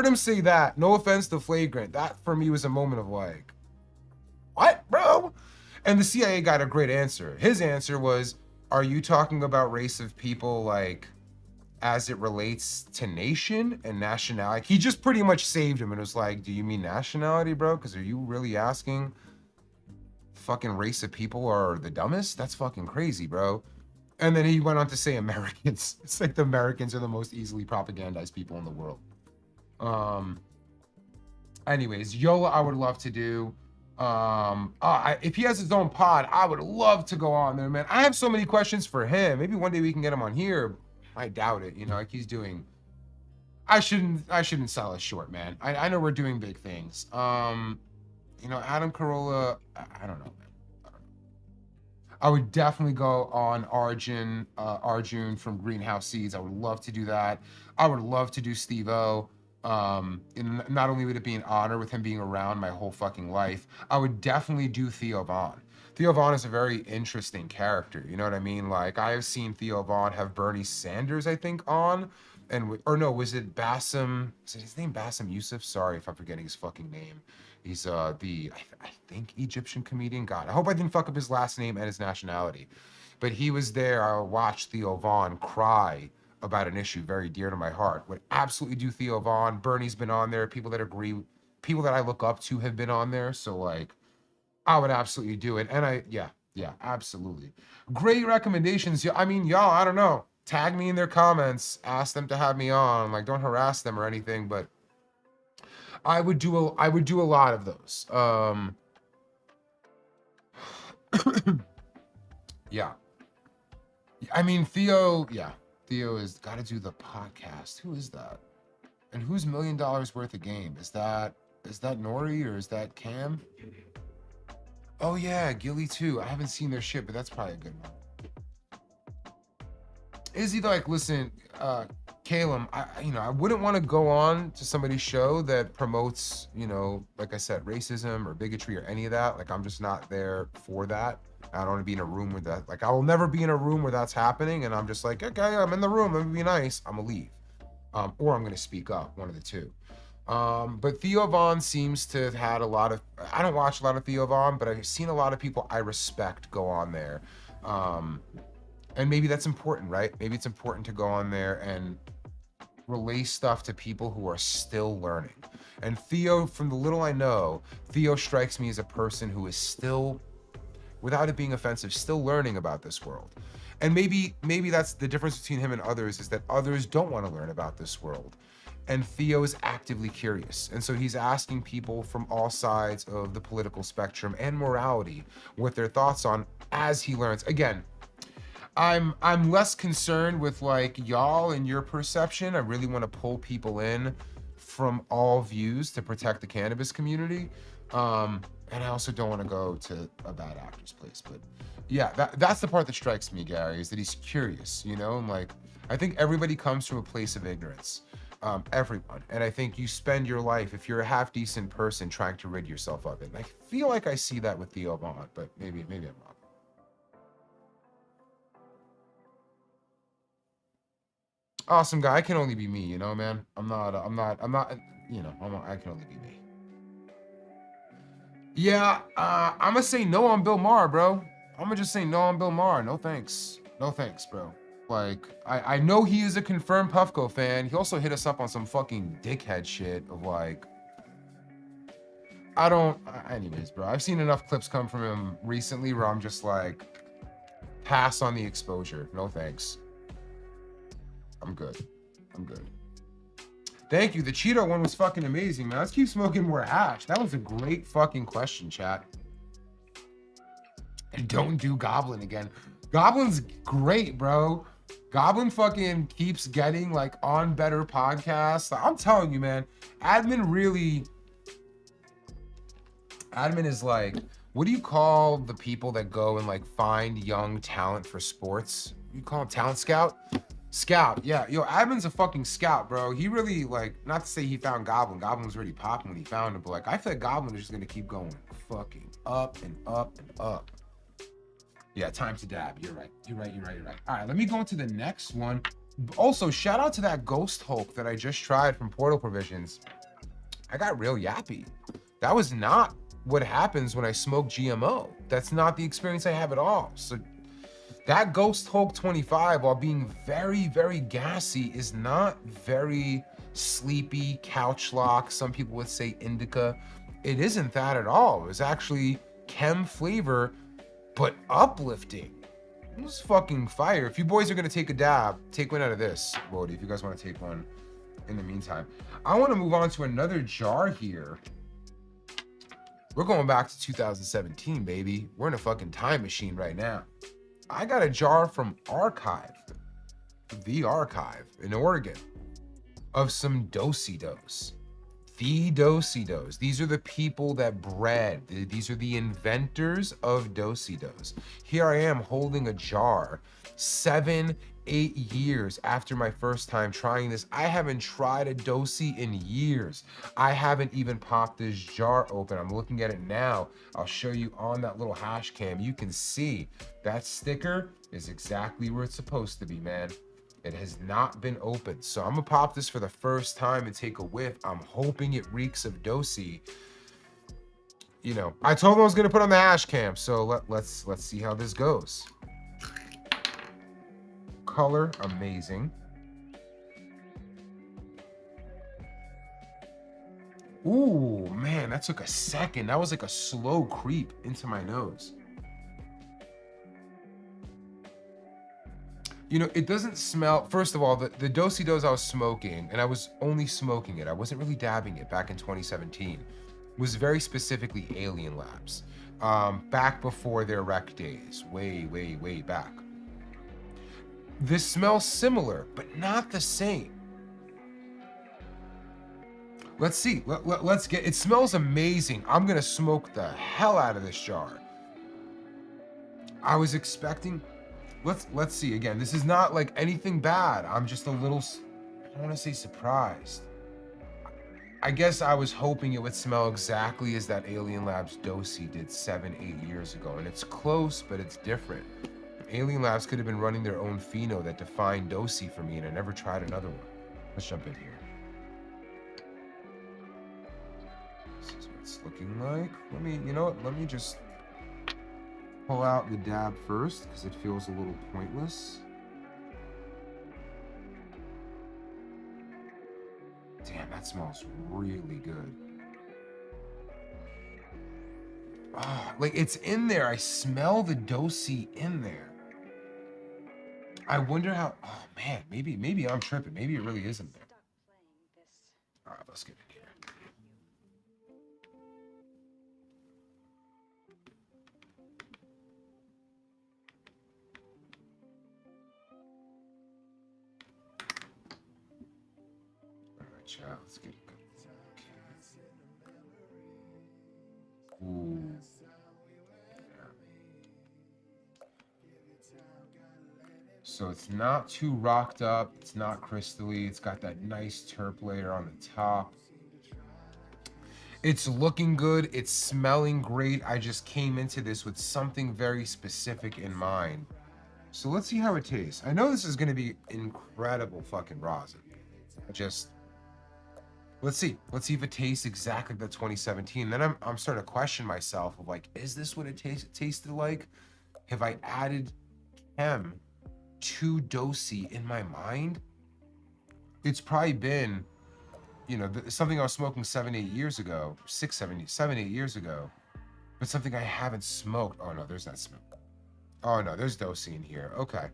him say that, no offense to Flagrant, that for me was a moment of like, what, bro? And the CIA got a great answer. His answer was, are you talking about race of people, like, as it relates to nation and nationality? He just pretty much saved him and was like, do you mean nationality, bro? Because are you really asking fucking race of people are the dumbest? That's fucking crazy, bro. And then he went on to say Americans. It's like the Americans are the most easily propagandized people in the world. Anyways, Yola, I would love to do. If he has his own pod, I would love to go on there, man. I have so many questions for him. Maybe one day we can get him on here. I doubt it, you know, like he's doing. I shouldn't sell us short, man. I know we're doing big things. You know, Adam Carolla, I don't know, man. I would definitely go on Arjun from Greenhouse Seeds. I would love to do that. I would love to do Steve-O. And not only would it be an honor with him being around my whole fucking life, I would definitely do Theo Von. Theo Von is a very interesting character. You know what I mean? Like, I have seen Theo Von have Bernie Sanders, I think, on. Or no, was it Bassem? Is it his name Bassem Youssef? Sorry if I'm forgetting his fucking name. He's I think Egyptian comedian. God, I hope I didn't fuck up his last name and his nationality. But he was there. I watched Theo Von cry about an issue very dear to my heart. Would absolutely do Theo Von. Bernie's been on there. People that agree, people that I look up to have been on there. So like, I would absolutely do it. And yeah, absolutely. Great recommendations. I mean, y'all, I don't know. Tag me in their comments. Ask them to have me on. Like, don't harass them or anything, but I would do a lot of those. Yeah. I mean, Theo has got to do the podcast. Who is that? And who's $1 million worth of game? Is that Nori or is that Cam? Oh yeah, Gilly too. I haven't seen their shit, but that's probably a good one. Izzy, like, listen, Caleb, I wouldn't want to go on to somebody's show that promotes, you know, like I said, racism or bigotry or any of that. Like, I'm just not there for that. I don't want to be in a room with that. Like, I will never be in a room where that's happening. And I'm just like, okay, I'm in the room. Let me be nice. I'm gonna leave. Or I'm gonna speak up. One of the two. But Theo Von seems to have had a lot of. I don't watch a lot of Theo Von, but I've seen a lot of people I respect go on there. And maybe that's important, right? Maybe it's important to go on there and relay stuff to people who are still learning. And Theo, from the little I know, Theo strikes me as a person who is still, without it being offensive, still learning about this world. And maybe that's the difference between him and others, is that others don't want to learn about this world. And Theo is actively curious. And so he's asking people from all sides of the political spectrum and morality what their thoughts on as he learns. Again, I'm less concerned with like y'all and your perception. I really want to pull people in from all views to protect the cannabis community. And I also don't want to go to a bad actor's place. But yeah, that's the part that strikes me, Gary, is that he's curious, you know? And like, I think everybody comes from a place of ignorance. Everyone. And I think you spend your life, if you're a half decent person, trying to rid yourself of it. And I feel like I see that with Theo Von, but maybe I'm wrong. Awesome guy. I can only be me, you know, man. I'm not, you know, I can only be me. Yeah, I'm gonna say no on Bill Maher, bro. I'm gonna just say no on Bill Maher. No thanks. No thanks, bro. Like, I know he is a confirmed Puffco fan. He also hit us up on some fucking dickhead shit of like, anyways, bro. I've seen enough clips come from him recently where I'm just like, pass on the exposure. No thanks. I'm good. Thank you. The Cheeto one was fucking amazing, man. Let's keep smoking more hash. That was a great fucking question, chat. And don't do Goblin again. Goblin's great, bro. Goblin fucking keeps getting like on better podcasts. I'm telling you, man. Admin is like, what do you call the people that go and like find young talent for sports? You call him talent scout? Scout, yeah. Yo, Admin's a fucking scout, bro. He really, like, not to say he found Goblin. Goblin was already popping when he found him, but like, I feel like Goblin is just gonna keep going fucking up and up and up. Yeah, time to dab. You're right. You're right. All right, let me go into the next one. Also, shout out to that Ghost Hulk that I just tried from Portal Provisions. I got real yappy. That was not what happens when I smoke GMO. That's not the experience I have at all. So that Ghost Hulk 25, while being very, very gassy, is not very sleepy, couch lock. Some people would say indica. It isn't that at all. It was actually chem flavor, but uplifting. It was fucking fire. If you boys are gonna take a dab, take one out of this, Wody, if you guys wanna take one in the meantime. I wanna move on to another jar here. We're going back to 2017, baby. We're in a fucking time machine right now. I got a jar from Archive, the Archive in Oregon, of some Do-si-dos. The Do-si-dos. These are the people that bred. These are the inventors of Do-si-dos. Here I am holding a jar 7, 8 years after my first time trying this. I haven't tried a Do-si in years. I haven't even popped this jar open. I'm looking at it now. I'll show you on that little hash cam. You can see that sticker is exactly where it's supposed to be, man. It has not been opened. So I'm gonna pop this for the first time and take a whiff. I'm hoping it reeks of Do-si. You know, I told him I was gonna put on the hash cam, so let's see how this goes. Color, amazing. Ooh, man, that took a second. That was like a slow creep into my nose. You know, it doesn't smell, first of all, the Do-si-dos I was smoking, and I was only smoking it, I wasn't really dabbing it back in 2017, was very specifically Alien Labs. Back before their rec days, way back. This smells similar, but not the same. Let's see, let's get, it smells amazing. I'm gonna smoke the hell out of this jar. I was expecting, let's see again. This is not like anything bad. I'm just a little, I don't want to say surprised. I guess I was hoping it would smell exactly as that Alien Labs Do-si did 7, 8 years ago. And it's close, but it's different. Alien Labs could have been running their own pheno that defined Do-si for me, and I never tried another one. Let's jump in here. This is what it's looking like. Let me, you know what? Let me just pull out the dab first because it feels a little pointless. Damn, that smells really good. Oh, like it's in there. I smell the Do-si in there. I wonder how, oh man, maybe I'm tripping. Maybe it really isn't there. All right, let's get in here. Chat, let's get it going. Ooh. Yeah. So it's not too rocked up, it's not crystally, it's got that nice terp layer on the top. It's looking good, it's smelling great. I just came into this with something very specific in mind. So let's see how it tastes. I know this is gonna be incredible fucking rosin. Let's see if it tastes exactly like the 2017. Then I'm starting to question myself of like, is this what it tasted like? Have I added chem to Do-si in my mind? It's probably been, you know, something I was smoking 7, 8 years ago, 7, 8 years ago, but something I haven't smoked. Oh no, there's that smoke. Oh no, there's Do-si in here. Okay,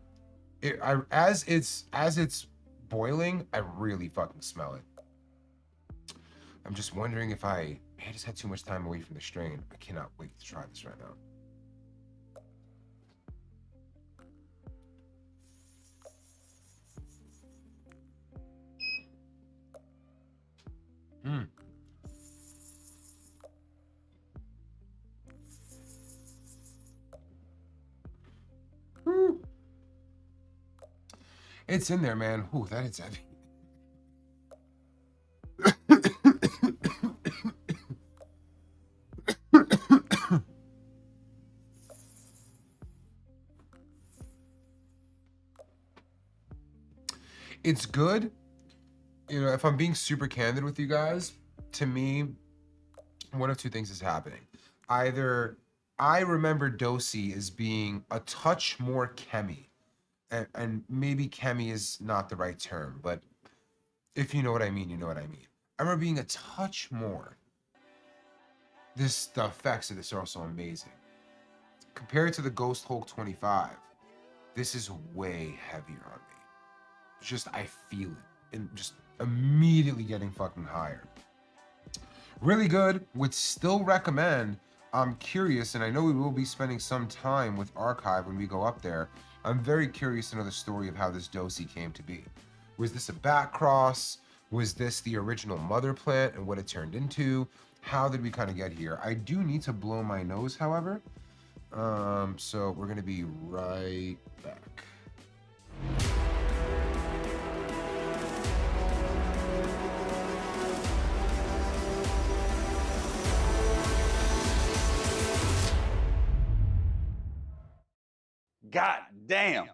as it's boiling, I really fucking smell it. I'm just wondering if I just had too much time away from the strain. I cannot wait to try this right now. It's in there, man. Ooh, that is heavy. It's good. You know, if I'm being super candid with you guys, to me, one of two things is happening. Either I remember Dosey as being a touch more chemi, and maybe chemi is not the right term, but if you know what I mean, you know what I mean. I remember being a touch more. The effects of this are also amazing. Compared to the Ghost Hulk 25, this is way heavier on me. Just, I feel it, and just immediately getting fucking higher. Really good. Would still recommend. I'm curious, and I know we will be spending some time with Archive when we go up there. I'm very curious to know the story of how this Dosey came to be. Was this a back cross? Was this the original mother plant and what it turned into? How did we kind of get here? I do need to blow my nose, however. So we're gonna be right back. God damn.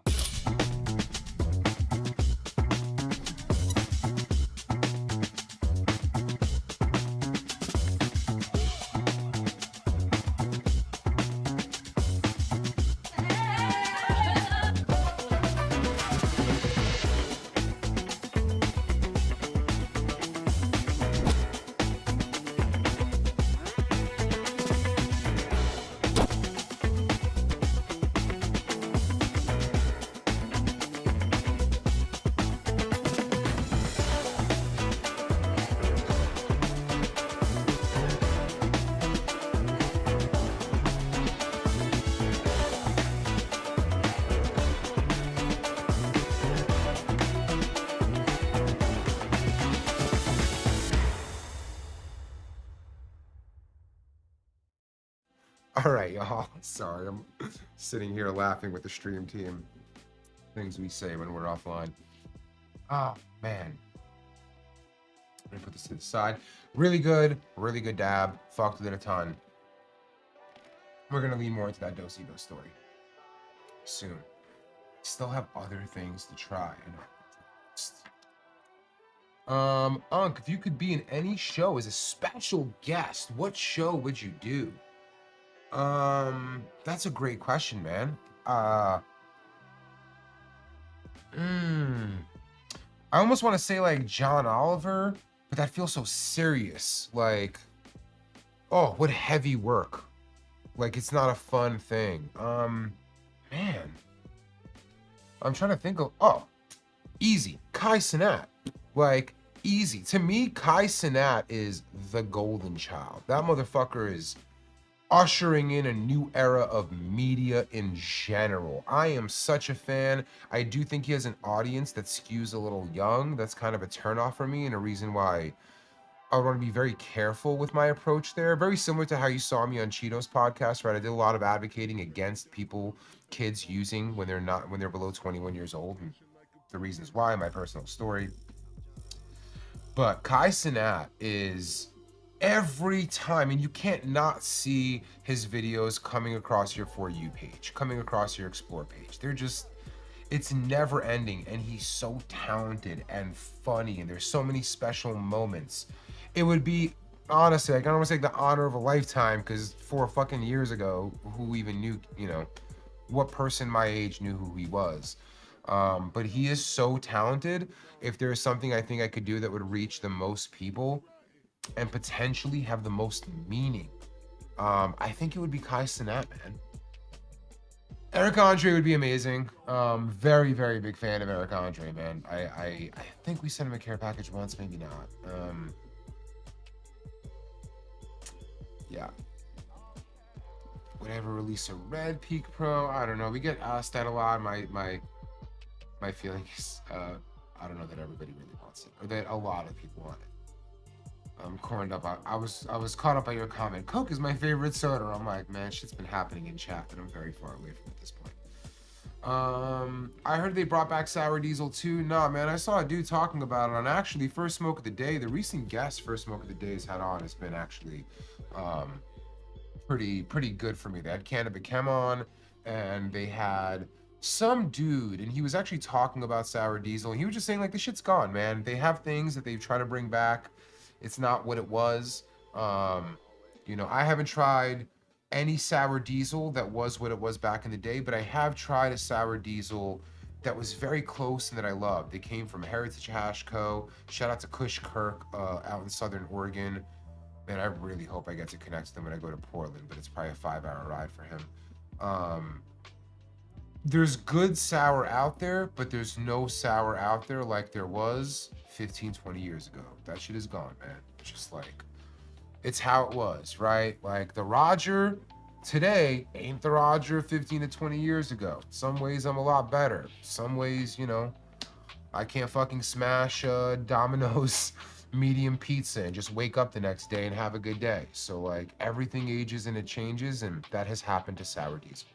All right, y'all. Sorry, I'm sitting here laughing with the stream team. Things we say when we're offline. Oh, man. Let me put this to the side. Really good dab. Fucked with it a ton. We're going to lean more into that Dosey story soon. Still have other things to try. Unc, if you could be in any show as a special guest, what show would you do? That's a great question, man. I almost want to say like John Oliver, but that feels so serious. Like, oh, what heavy work. Like, it's not a fun thing. Man. I'm trying to think of, oh, easy. Kai Cenat. Like, easy. To me, Kai Cenat is the golden child. That motherfucker is ushering in a new era of media in general. I am such a fan. I do think he has an audience that skews a little young. That's kind of a turnoff for me and a reason why I want to be very careful with my approach there. Very similar to how you saw me on Cheeto's podcast, right? I did a lot of advocating against kids using when they're below 21 years old, and the reasons why, my personal story. But Kai Cenat is every time, and you can't not see his videos coming across your For You page, coming across your Explore page. It's never ending, and he's so talented and funny, and there's so many special moments. It would be, honestly, I don't want to say the honor of a lifetime, because 4 fucking years ago, who even knew, what person my age knew who he was? But he is so talented. If there's something I think I could do that would reach the most people and potentially have the most meaning, I think it would be Kai Cenat, man. Eric Andre would be amazing. Very, very big fan of Eric Andre, man. I think we sent him a care package once, maybe not. Yeah. Would I ever release a Red Peak Pro? I don't know. We get asked that a lot. My feeling is, I don't know that everybody really wants it, or that a lot of people want it. I'm corned up. I was caught up by your comment. Coke is my favorite soda. I'm like, man, shit's been happening in chat, and I'm very far away from it at this point. I heard they brought back Sour Diesel too. Nah, man, I saw a dude talking about it on actually First Smoke of the Day. The recent guest First Smoke of the Day has had on has been actually pretty good for me. They had Cannabis Chem on, and they had some dude, and he was actually talking about sour diesel. He was just saying like the shit's gone, man. They have things that they try to bring back. It's not what it was. You know, I haven't tried any sour diesel that was what it was back in the day, but I have tried a sour diesel that was very close and that I loved. They came from Heritage Hash Co. Shout out to Kush Kirk out in Southern Oregon. Man, I really hope I get to connect to them when I go to Portland, but it's probably a 5-hour ride for him. There's good sour out there, but there's no sour out there like there was 15, 20 years ago. That shit is gone, man. Just like, it's how it was, right? Like the Roger today ain't the Roger 15 to 20 years ago. Some ways I'm a lot better. Some ways, you know, I can't fucking smash Domino's medium pizza and just wake up the next day and have a good day. So like everything ages and it changes, and that has happened to sour diesel.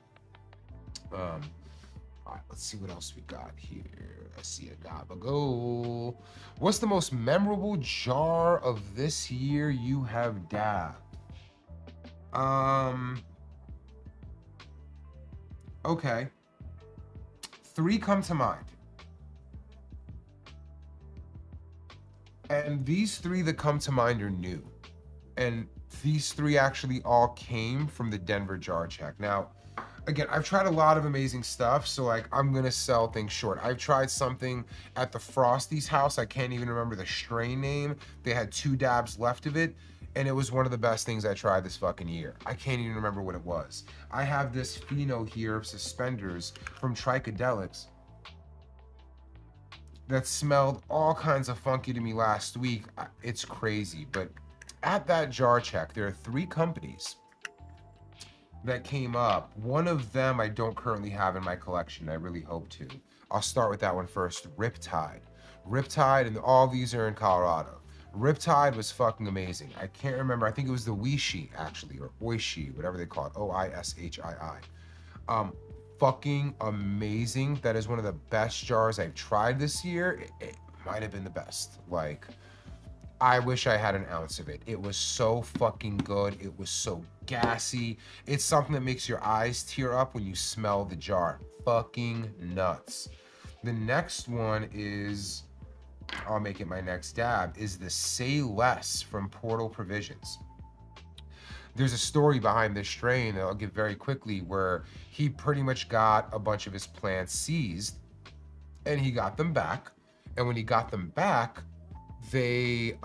All right, let's see what else we got here. I see a gabagool. What's the most memorable jar of this year you have dabbed? Okay. 3 come to mind. And these 3 that come to mind are new. And these 3 actually all came from the Denver Jar Check. Now, again, I've tried a lot of amazing stuff, so like I'm gonna sell things short. I've tried something at the Frosty's house. I can't even remember the strain name. They had 2 dabs left of it, and it was one of the best things I tried this fucking year. I can't even remember what it was. I have this pheno here of suspenders from Tricadelics that smelled all kinds of funky to me last week. It's crazy, but at that Jar Check, there are 3 companies that came up. One of them I don't currently have in my collection. I really hope to. I'll start with that one first. Riptide. Riptide, and all these are in Colorado. Riptide was fucking amazing. I can't remember. I think it was the Oishi, actually, or Oishi, whatever they call it. Oishii. Fucking amazing. That is one of the best jars I've tried this year. It might have been the best. Like, I wish I had an ounce of it. It was so fucking good. It was so gassy. It's something that makes your eyes tear up when you smell the jar. Fucking nuts. The next one is, I'll make it my next dab, is the Say Less from Portal Provisions. There's a story behind this strain that I'll give very quickly, where he pretty much got a bunch of his plants seized and he got them back. And when he got them back, they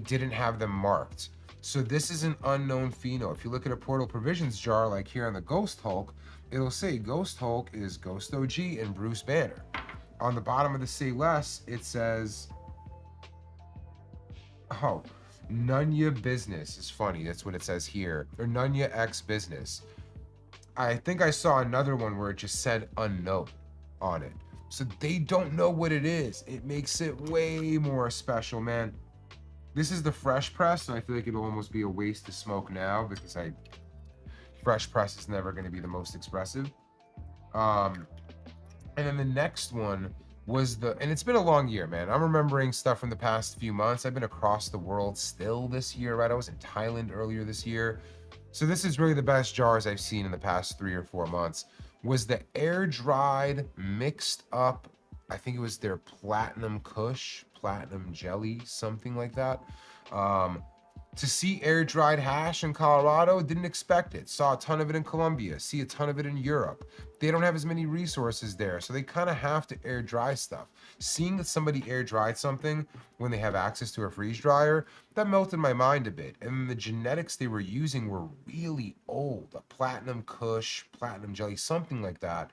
didn't have them marked. So this is an unknown pheno. If you look at a Portal Provisions jar, like here on the Ghost Hulk, it'll say Ghost Hulk is Ghost OG and Bruce Banner. On the bottom of the Say Less, it says, oh, Nunya Business is funny. That's what it says here. Or Nunya X Business. I think I saw another one where it just said unknown on it. So they don't know what it is. It makes it way more special, man. This is the fresh press, so I feel like it'll almost be a waste to smoke now, because fresh press is never going to be the most expressive. And then the next one was and it's been a long year, man. I'm remembering stuff from the past few months. I've been across the world still this year, right? I was in Thailand earlier this year. So this is really the best jars I've seen in the past 3 or 4 months. Was the air dried mixed up, I think it was their Platinum Kush, Platinum Jelly, something like that. To see air dried hash in Colorado, didn't expect it. Saw a ton of it in Colombia, see a ton of it in Europe. They don't have as many resources there, so they kind of have to air dry stuff. Seeing that somebody air dried something when they have access to a freeze dryer, that melted my mind a bit. And the genetics they were using were really old. A Platinum Kush, Platinum Jelly, something like that.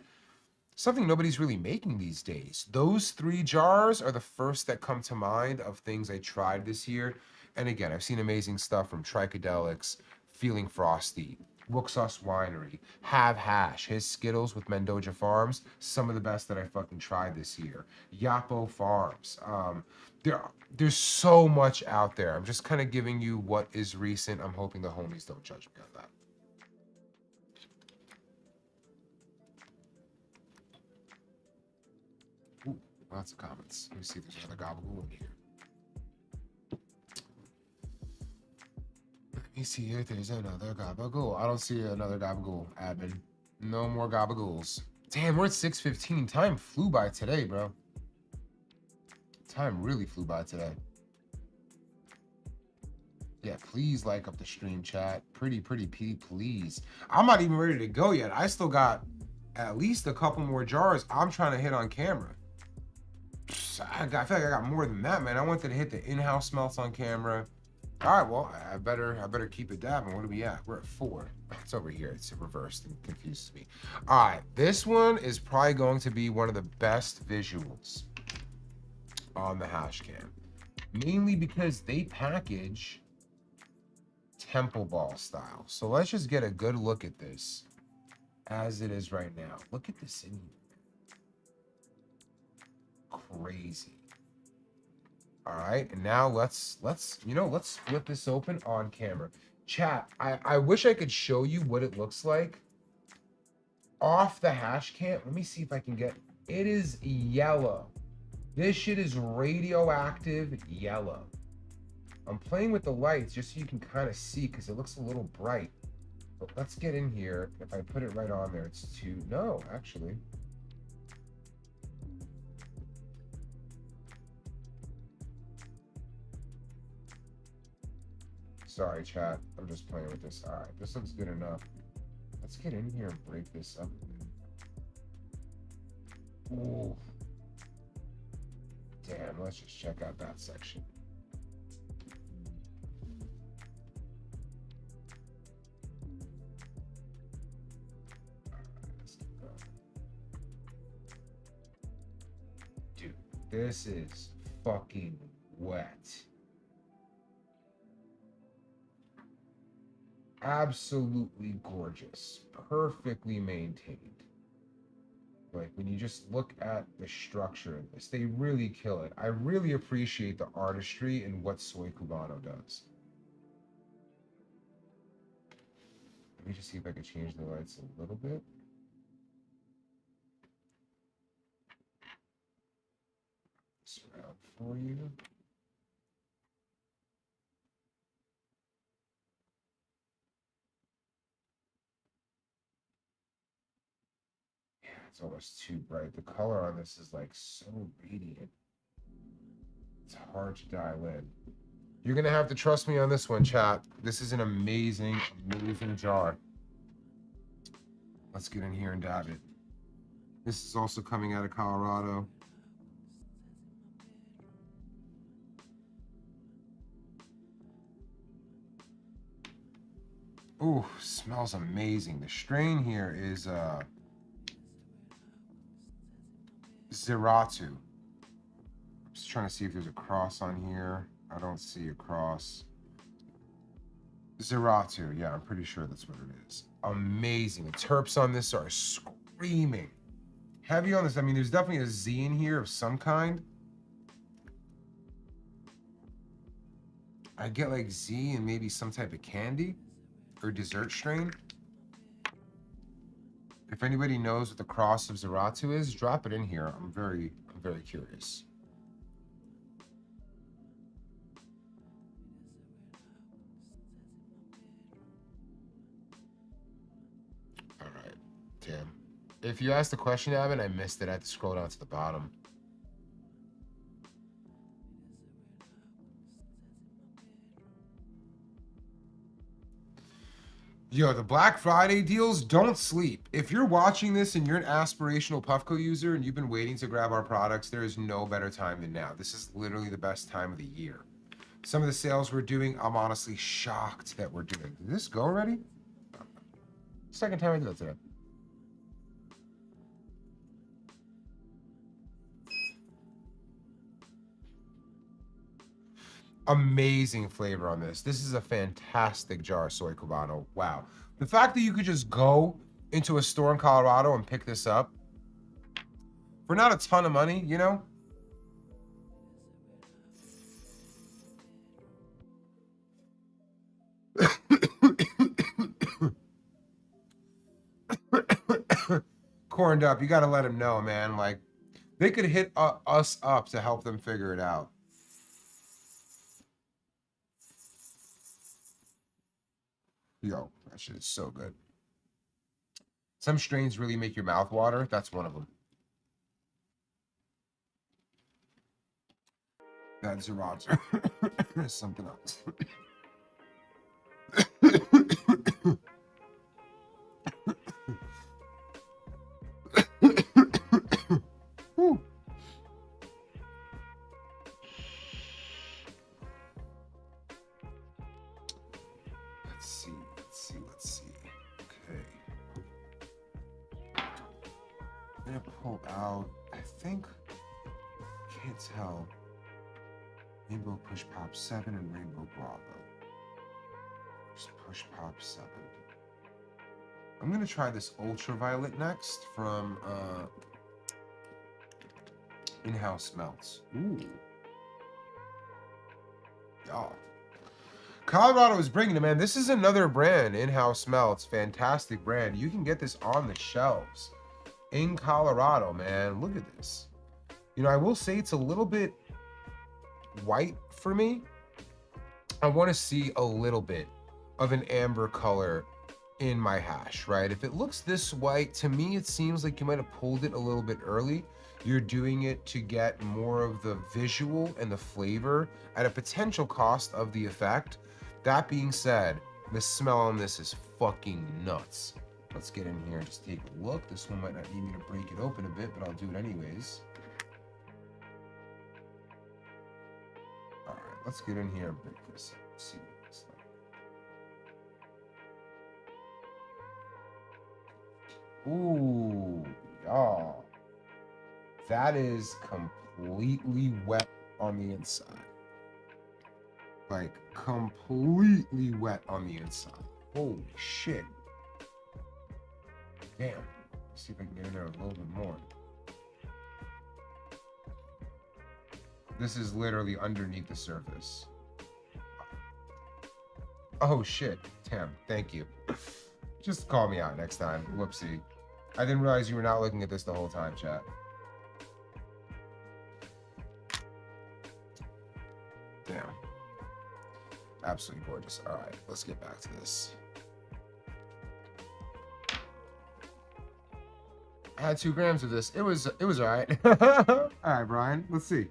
Something nobody's really making these days. Those 3 jars are the first that come to mind of things I tried this year. And again, I've seen amazing stuff from Tricadelics, Feeling Frosty, Wuxos Winery, Have Hash, his Skittles with Mendoza Farms, some of the best that I fucking tried this year. Yapo Farms. There's so much out there. I'm just kind of giving you what is recent. I'm hoping the homies don't judge me on that. Ooh, lots of comments. Let me see if there's another gabagool in here. Let me see if there's another gabagool. I don't see another gabagool, admin. No more gabagools. Damn, we're at 6:15. Time flew by today, bro. Time really flew by today. Yeah, please like up the stream, chat. Pretty P, please. I'm not even ready to go yet. I still got at least a couple more jars I'm trying to hit on camera. I feel like I got more than that, man. I wanted to hit the in-house smelts on camera. All right, well, I better keep it dabbing. What are we at? We're at 4. It's over here. It's reversed and confuses me. All right, this one is probably going to be one of the best visuals on the hash cam, mainly because they package temple ball style. So let's just get a good look at this as it is right now. Look at this in here. Crazy. All right, and now let's split this open on camera. Chat, I wish I could show you what it looks like off the hash cam. Let me see if I can get it. Is yellow. This shit is radioactive yellow. I'm playing with the lights just so you can kind of see because it looks a little bright. But let's get in here. If I put it right on there, it's no, actually. Sorry, chat. I'm just playing with this. All right, this looks good enough. Let's get in here and break this up a bit. Ooh. Damn, let's just check out that section. Dude, this is fucking wet. Absolutely gorgeous, perfectly maintained. Like when you just look at the structure of this, they really kill it. I really appreciate the artistry in what Soy Cubano does. Let me just see if I can change the lights a little bit. Surround for you. It's almost too bright. The color on this is like so radiant. It's hard to dial in. You're gonna have to trust me on this one, chat. This is an amazing, amazing jar. Let's get in here and dab it. This is also coming out of Colorado. Ooh, smells amazing. The strain here is Zeratu. I'm just trying to see if there's a cross on here. I don't see a cross. Zeratu, yeah, I'm pretty sure that's what it is. Amazing. The terps on this are screaming. Heavy on this. I mean, there's definitely a Z in here of some kind. I get like Z and maybe some type of candy or dessert strain. If anybody knows what the cross of Zeratu is, drop it in here. I'm very curious. All right, damn. If you asked the question, Evan, I missed it. I had to scroll down to the bottom. Yo, the Black Friday deals, don't sleep. If you're watching this and you're an aspirational Puffco user and you've been waiting to grab our products, there is no better time than now. This is literally the best time of the year. Some of the sales we're doing, I'm honestly shocked that we're doing. Did this go already? Second time I did that today. Amazing flavor on this. This is a fantastic jar of Soy Cubano. Wow. The fact that you could just go into a store in Colorado and pick this up for not a ton of money, you know? Corned up. You got to let him know, man. Like, they could hit us up to help them figure it out. Yo, that shit is so good. Some strains really make your mouth water. That's one of them. That Zerog's something else. Whew. Let's see. Okay. I'm gonna pull out, I think, can't tell, Rainbow Push Pop 7 and Rainbow Bravo. Just Push Pop 7. I'm gonna try this Ultraviolet next from In-House Melts. Ooh. Y'all. Colorado is bringing it, man. This is another brand, In-House Melts. Fantastic brand. You can get this on the shelves in Colorado, man. Look at this. You know, I will say it's a little bit white for me. I want to see a little bit of an amber color in my hash, right? If it looks this white, to me, it seems like you might have pulled it a little bit early. You're doing it to get more of the visual and the flavor at a potential cost of the effect. That being said, the smell on this is fucking nuts. Let's get in here and just take a look. This one might not need me to break it open a bit, but I'll do it anyways. All right, let's get in here and break this up. Let's see what it's like. Ooh, y'all. That is completely wet on the inside. Like, completely wet on the inside. Holy shit. Damn. Let's see if I can get in there a little bit more. This is literally underneath the surface. Oh shit. Tam, thank you. Just call me out next time. Whoopsie. I didn't realize you were not looking at this the whole time, chat. Damn. Absolutely gorgeous. All right, let's get back to this. I had 2 grams of this. It was all right. All right, Brian, let's see.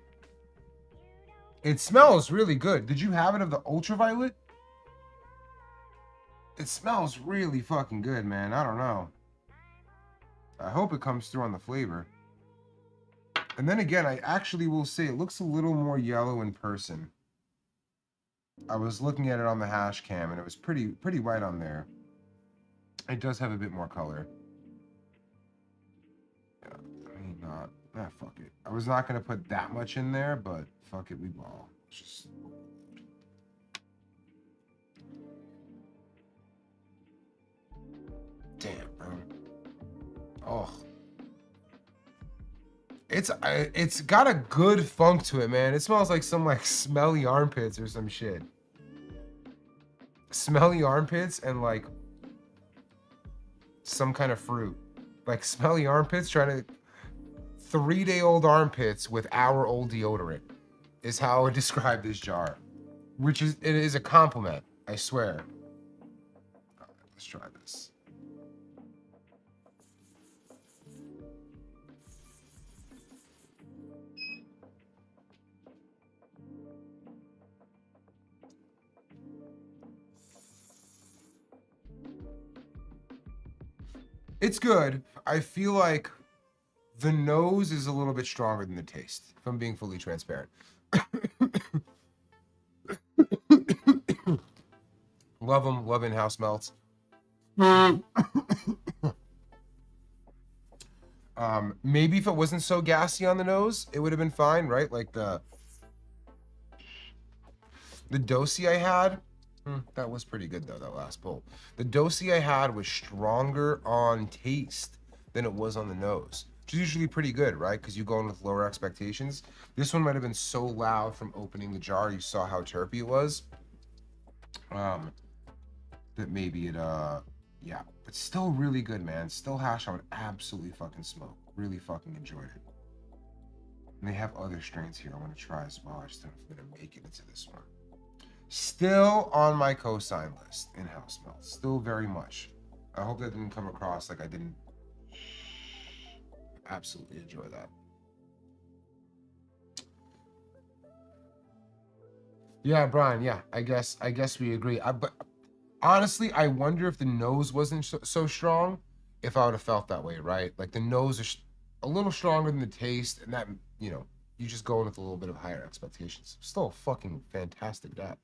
It smells really good. Did you have it of the ultraviolet? It smells really fucking good, man. I don't know. I hope it comes through on the flavor. And then again, I actually will say it looks a little more yellow in person. I was looking at it on the hash cam and it was pretty white on there. It does have a bit more color. Yeah, I mean, fuck it. I was not gonna put that much in there, but fuck it, we ball. Let's just. Damn, bro. Oh. It's got a good funk to it, man. It smells like some like smelly armpits or some shit. Smelly armpits and like some kind of fruit. Like smelly armpits trying to 3-day-old armpits with hour-old deodorant is how I would describe this jar. Which is it is a compliment, I swear. All right, let's try this. It's good. I feel like the nose is a little bit stronger than the taste, if I'm being fully transparent. Love them. Love In-House Melts. Maybe if it wasn't so gassy on the nose, it would have been fine, right? Like the Dosi I had. That was pretty good though, that last pull. The Dosi I had was stronger on taste than it was on the nose, which is usually pretty good, right? Because you go in with lower expectations. This one might have been so loud from opening the jar, you saw how terpy it was. That maybe it, yeah. But still really good, man. Still hash I would absolutely fucking smoke. Really fucking enjoyed it. And they have other strains here I want to try as well. I just don't know if I'm going to make it into this one. Still on my cosign list, In-House Melts. Still very much I hope that didn't come across like I didn't absolutely enjoy that. Yeah, Brian. Yeah, I guess we agree. But honestly, I wonder if the nose wasn't so strong, if I would have felt that way, right? Like the nose is a little stronger than the taste, and that, you know, you just go in with a little bit of higher expectations. Still a fucking fantastic dab.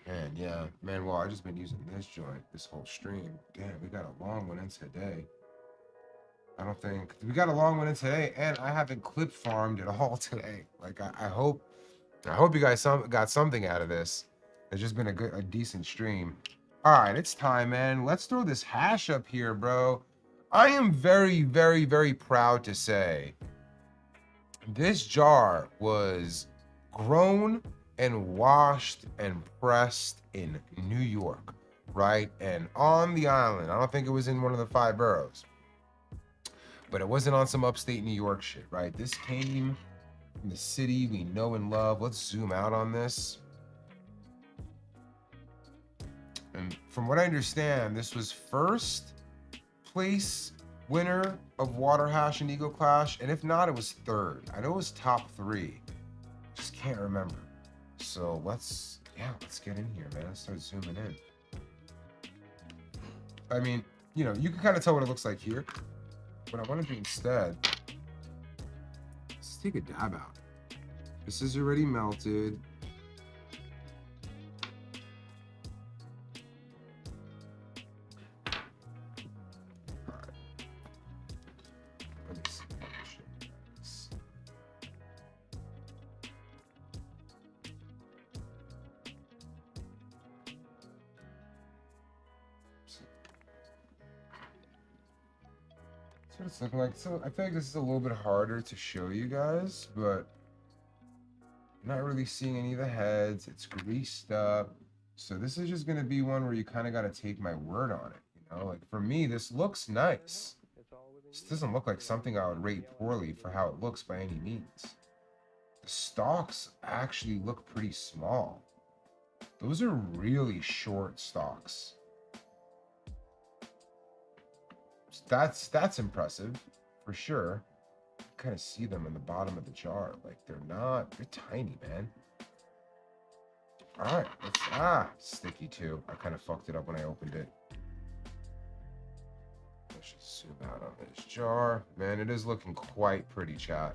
Man, yeah, man. Well, I just been using this joint this whole stream. Damn, we got a long one in today. I don't think we got a long one in today, and I haven't clip farmed at all today. Like I hope you guys got something out of this. It's just been a decent stream. All right, it's time, man. Let's throw this hash up here, bro. I am very, very, very proud to say this jar was grown and washed and pressed in New York, right? And on the island. I don't think it was in one of the 5 boroughs, but it wasn't on some upstate New York shit, right? This came from the city we know and love. Let's zoom out on this. And from what I understand, this was first place winner of Water Hash and Eagle Clash, and if not, it was 3rd. I know it was top 3. Just can't remember. So let's get in here, man. Let's start zooming in. I mean, you know, you can kind of tell what it looks like here. What I want to do instead, let's take a dab out. This is already melted. All right. Let me see. That's what it's looking like. So I feel like this is a little bit harder to show you guys, but I'm not really seeing any of the heads. It's greased up. So this is just gonna be one where you kind of gotta take my word on it. You know, like for me, this looks nice. This doesn't look like something I would rate poorly for how it looks by any means. The stalks actually look pretty small. Those are really short stalks. That's impressive, for sure. Kind of see them in the bottom of the jar. Like they're tiny, man. All right, sticky too. I kind of fucked it up when I opened it. Let's just zoom out on this jar. Man, it is looking quite pretty, chat.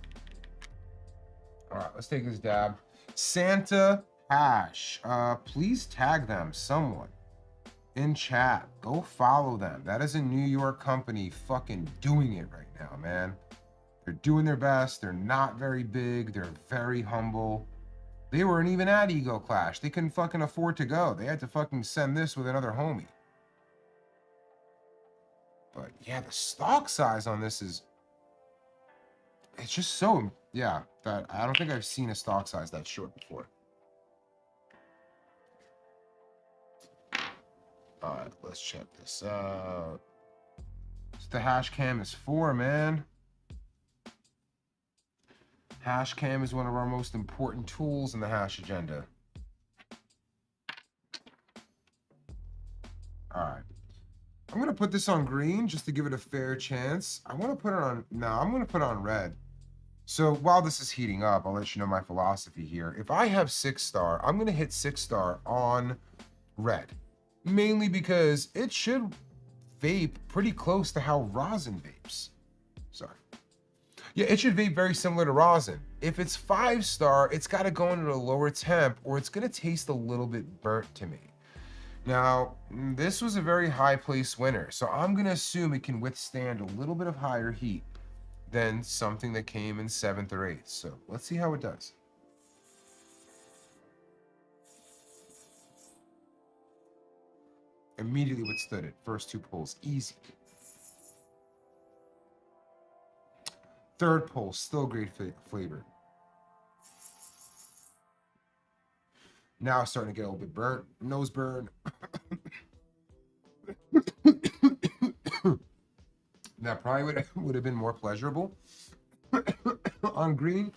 All right, let's take this dab. Santa Hash, please tag them, someone. In chat, go follow them. That is a New York company fucking doing it right now, man. They're doing their best. They're not very big. They're very humble. They weren't even at Eagle Clash. They couldn't fucking afford to go. They had to fucking send this with another homie. But yeah, the stock size on this is, it's just so, yeah, that I don't think I've seen a stock size that short before. All right, let's check this out. So the hash cam is 4, man. Hash cam is one of our most important tools in the hash agenda. All right. I'm going to put this on green just to give it a fair chance. I want to put it on, no, I'm going to put it on red. So while this is heating up, I'll let you know my philosophy here. If I have 6-star, I'm going to hit 6-star on red. Mainly because it should vape pretty close to how rosin vapes. Sorry. Yeah, it should vape very similar to rosin. If it's 5-star, it's got to go in at a lower temp or it's going to taste a little bit burnt to me. Now, this was a very high place winner, so I'm going to assume it can withstand a little bit of higher heat than something that came in 7th or 8th. So let's see how it does. Immediately withstood it. First 2 pulls, easy. 3rd pull, still great flavor. Now it's starting to get a little bit burnt. Nose burn. That probably would have been more pleasurable on green.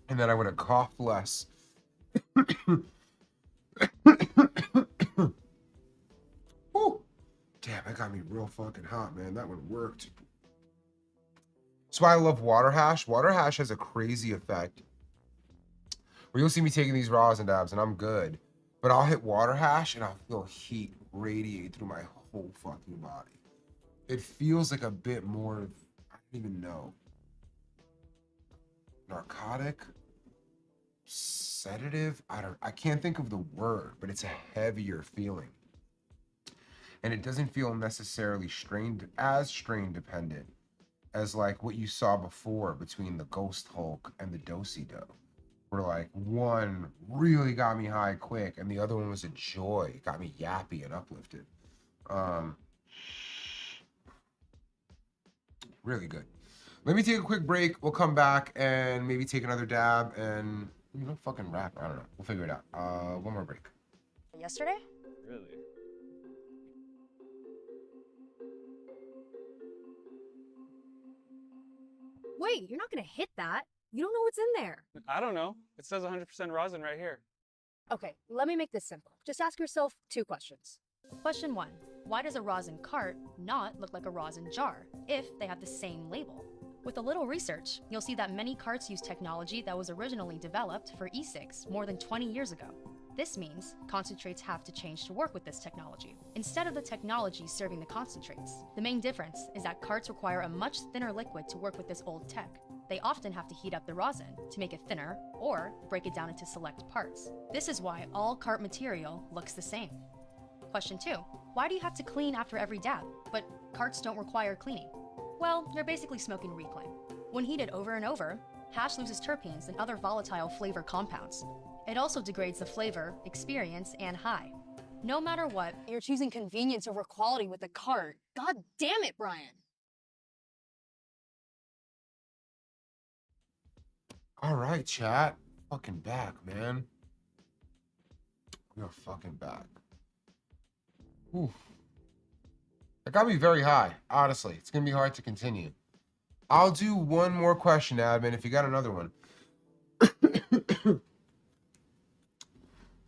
And and then I would have coughed less. Whew. Damn, that got me real fucking hot, man. That one worked. That's why I love water hash. Water hash has a crazy effect where you'll see me taking these rosin dabs and I'm good, but I'll hit water hash and I'll feel heat radiate through my whole fucking body. It feels like a bit more of, I don't even know, narcotic, sedative. I can't think of the word, but it's a heavier feeling. And it doesn't feel necessarily strain dependent as like what you saw before between the Ghost Hulk and the Do-Si-Do, where like one really got me high quick and the other one was a joy. It got me yappy and uplifted. Really good. Let me take a quick break. We'll come back and maybe take another dab and, you know, fucking rap. I don't know. We'll figure it out. One more break. Yesterday? Really? Wait, you're not gonna hit that. You don't know what's in there. I don't know. It says 100% rosin right here. Okay, let me make this simple. Just ask yourself 2 questions. Question 1. Why does a rosin cart not look like a rosin jar if they have the same label? With a little research, you'll see that many carts use technology that was originally developed for e-cigs more than 20 years ago. This means concentrates have to change to work with this technology, instead of the technology serving the concentrates. The main difference is that carts require a much thinner liquid to work with this old tech. They often have to heat up the rosin to make it thinner or break it down into select parts. This is why all cart material looks the same. Question 2. Why do you have to clean after every dab, but carts don't require cleaning? Well, you're basically smoking reclaim. When heated over and over, hash loses terpenes and other volatile flavor compounds. It also degrades the flavor, experience, and high. No matter what, You're choosing convenience over quality with the cart. God damn it, Brian. All right, chat. Fucking back, man. We're fucking back. Oof. That got me very high, honestly. It's gonna be hard to continue. I'll do one more question, admin, if you got another one.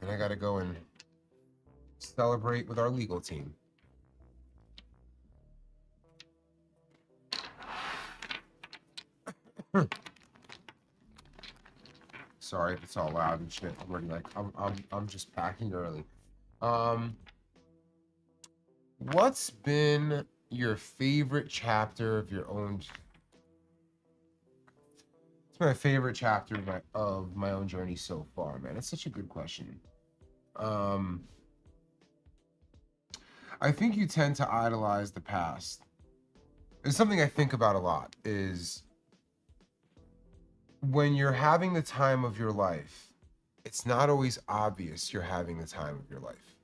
And I gotta go and celebrate with our legal team. Sorry if it's all loud and shit. I'm already like, I'm just packing early. What's been your favorite chapter of your own? It's my favorite chapter of my own journey so far, man. It's such a good question. I think you tend to idolize the past. It's something I think about a lot, is when you're having the time of your life, it's not always obvious you're having the time of your life.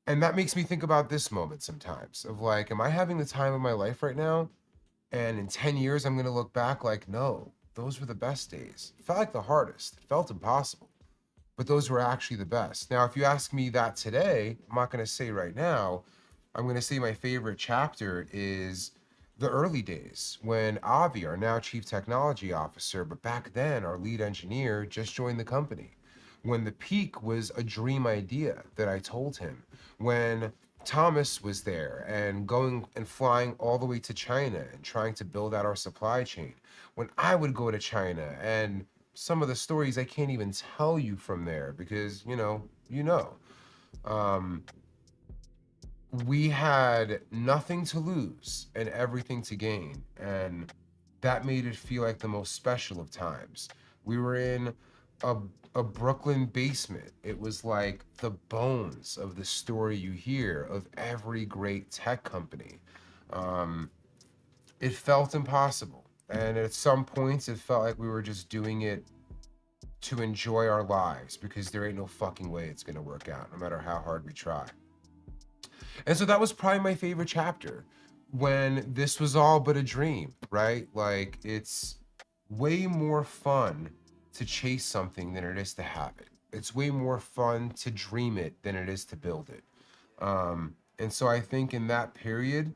And that makes me think about this moment sometimes of like, am I having the time of my life right now? And in 10 years, I'm going to look back like, no, those were the best days. It felt like the hardest. It felt impossible. But those were actually the best. Now, if you ask me that today, I'm not going to say right now. I'm going to say my favorite chapter is the early days when Avi, our now Chief Technology Officer, but back then our lead engineer, just joined the company. When the peak was a dream idea that I told him. When Thomas was there and going and flying all the way to China and trying to build out our supply chain. When I would go to China and some of the stories I can't even tell you from there because, you know. We had nothing to lose and everything to gain. And that made it feel like the most special of times. We were in a Brooklyn basement. It was like the bones of the story you hear of every great tech company. It felt impossible. And at some points, it felt like we were just doing it to enjoy our lives because there ain't no fucking way it's gonna work out, no matter how hard we try. And so that was probably my favorite chapter, when this was all but a dream, right? Like, it's way more fun to chase something than it is to have it. It's way more fun to dream it than it is to build it. And so I think in that period,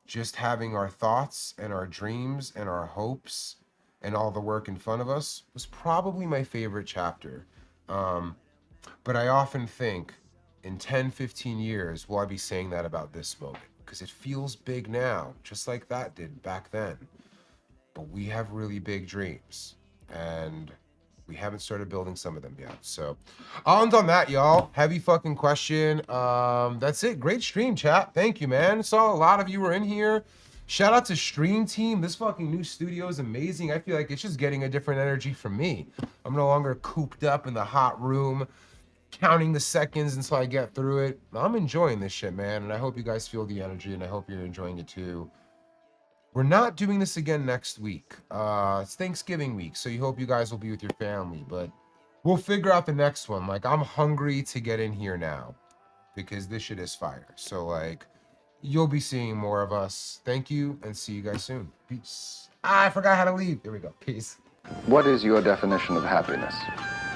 just having our thoughts and our dreams and our hopes and all the work in front of us was probably my favorite chapter. But I often think in 10, 15 years, will I be saying that about this moment? Because it feels big now, just like that did back then. But we have really big dreams, and we haven't started building some of them yet. So I'll end on that, y'all. Heavy fucking question. That's it. Great stream, chat. Thank you, man. Saw a lot of you were in here. Shout out to Stream Team. This fucking new studio is amazing. I feel like it's just getting a different energy from me. I'm no longer cooped up in the hot room, counting the seconds until I get through it. I'm enjoying this shit, man, and I hope you guys feel the energy, and I hope you're enjoying it too. We're not doing this again next week. It's Thanksgiving week, so you hope you guys will be with your family, but we'll figure out the next one. Like, I'm hungry to get in here now because this shit is fire. So, like, you'll be seeing more of us. Thank you, and see you guys soon. Peace. I forgot how to leave. There we go. Peace. What is your definition of happiness?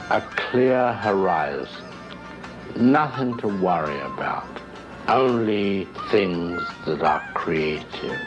A clear horizon. Nothing to worry about. Only things that are creative.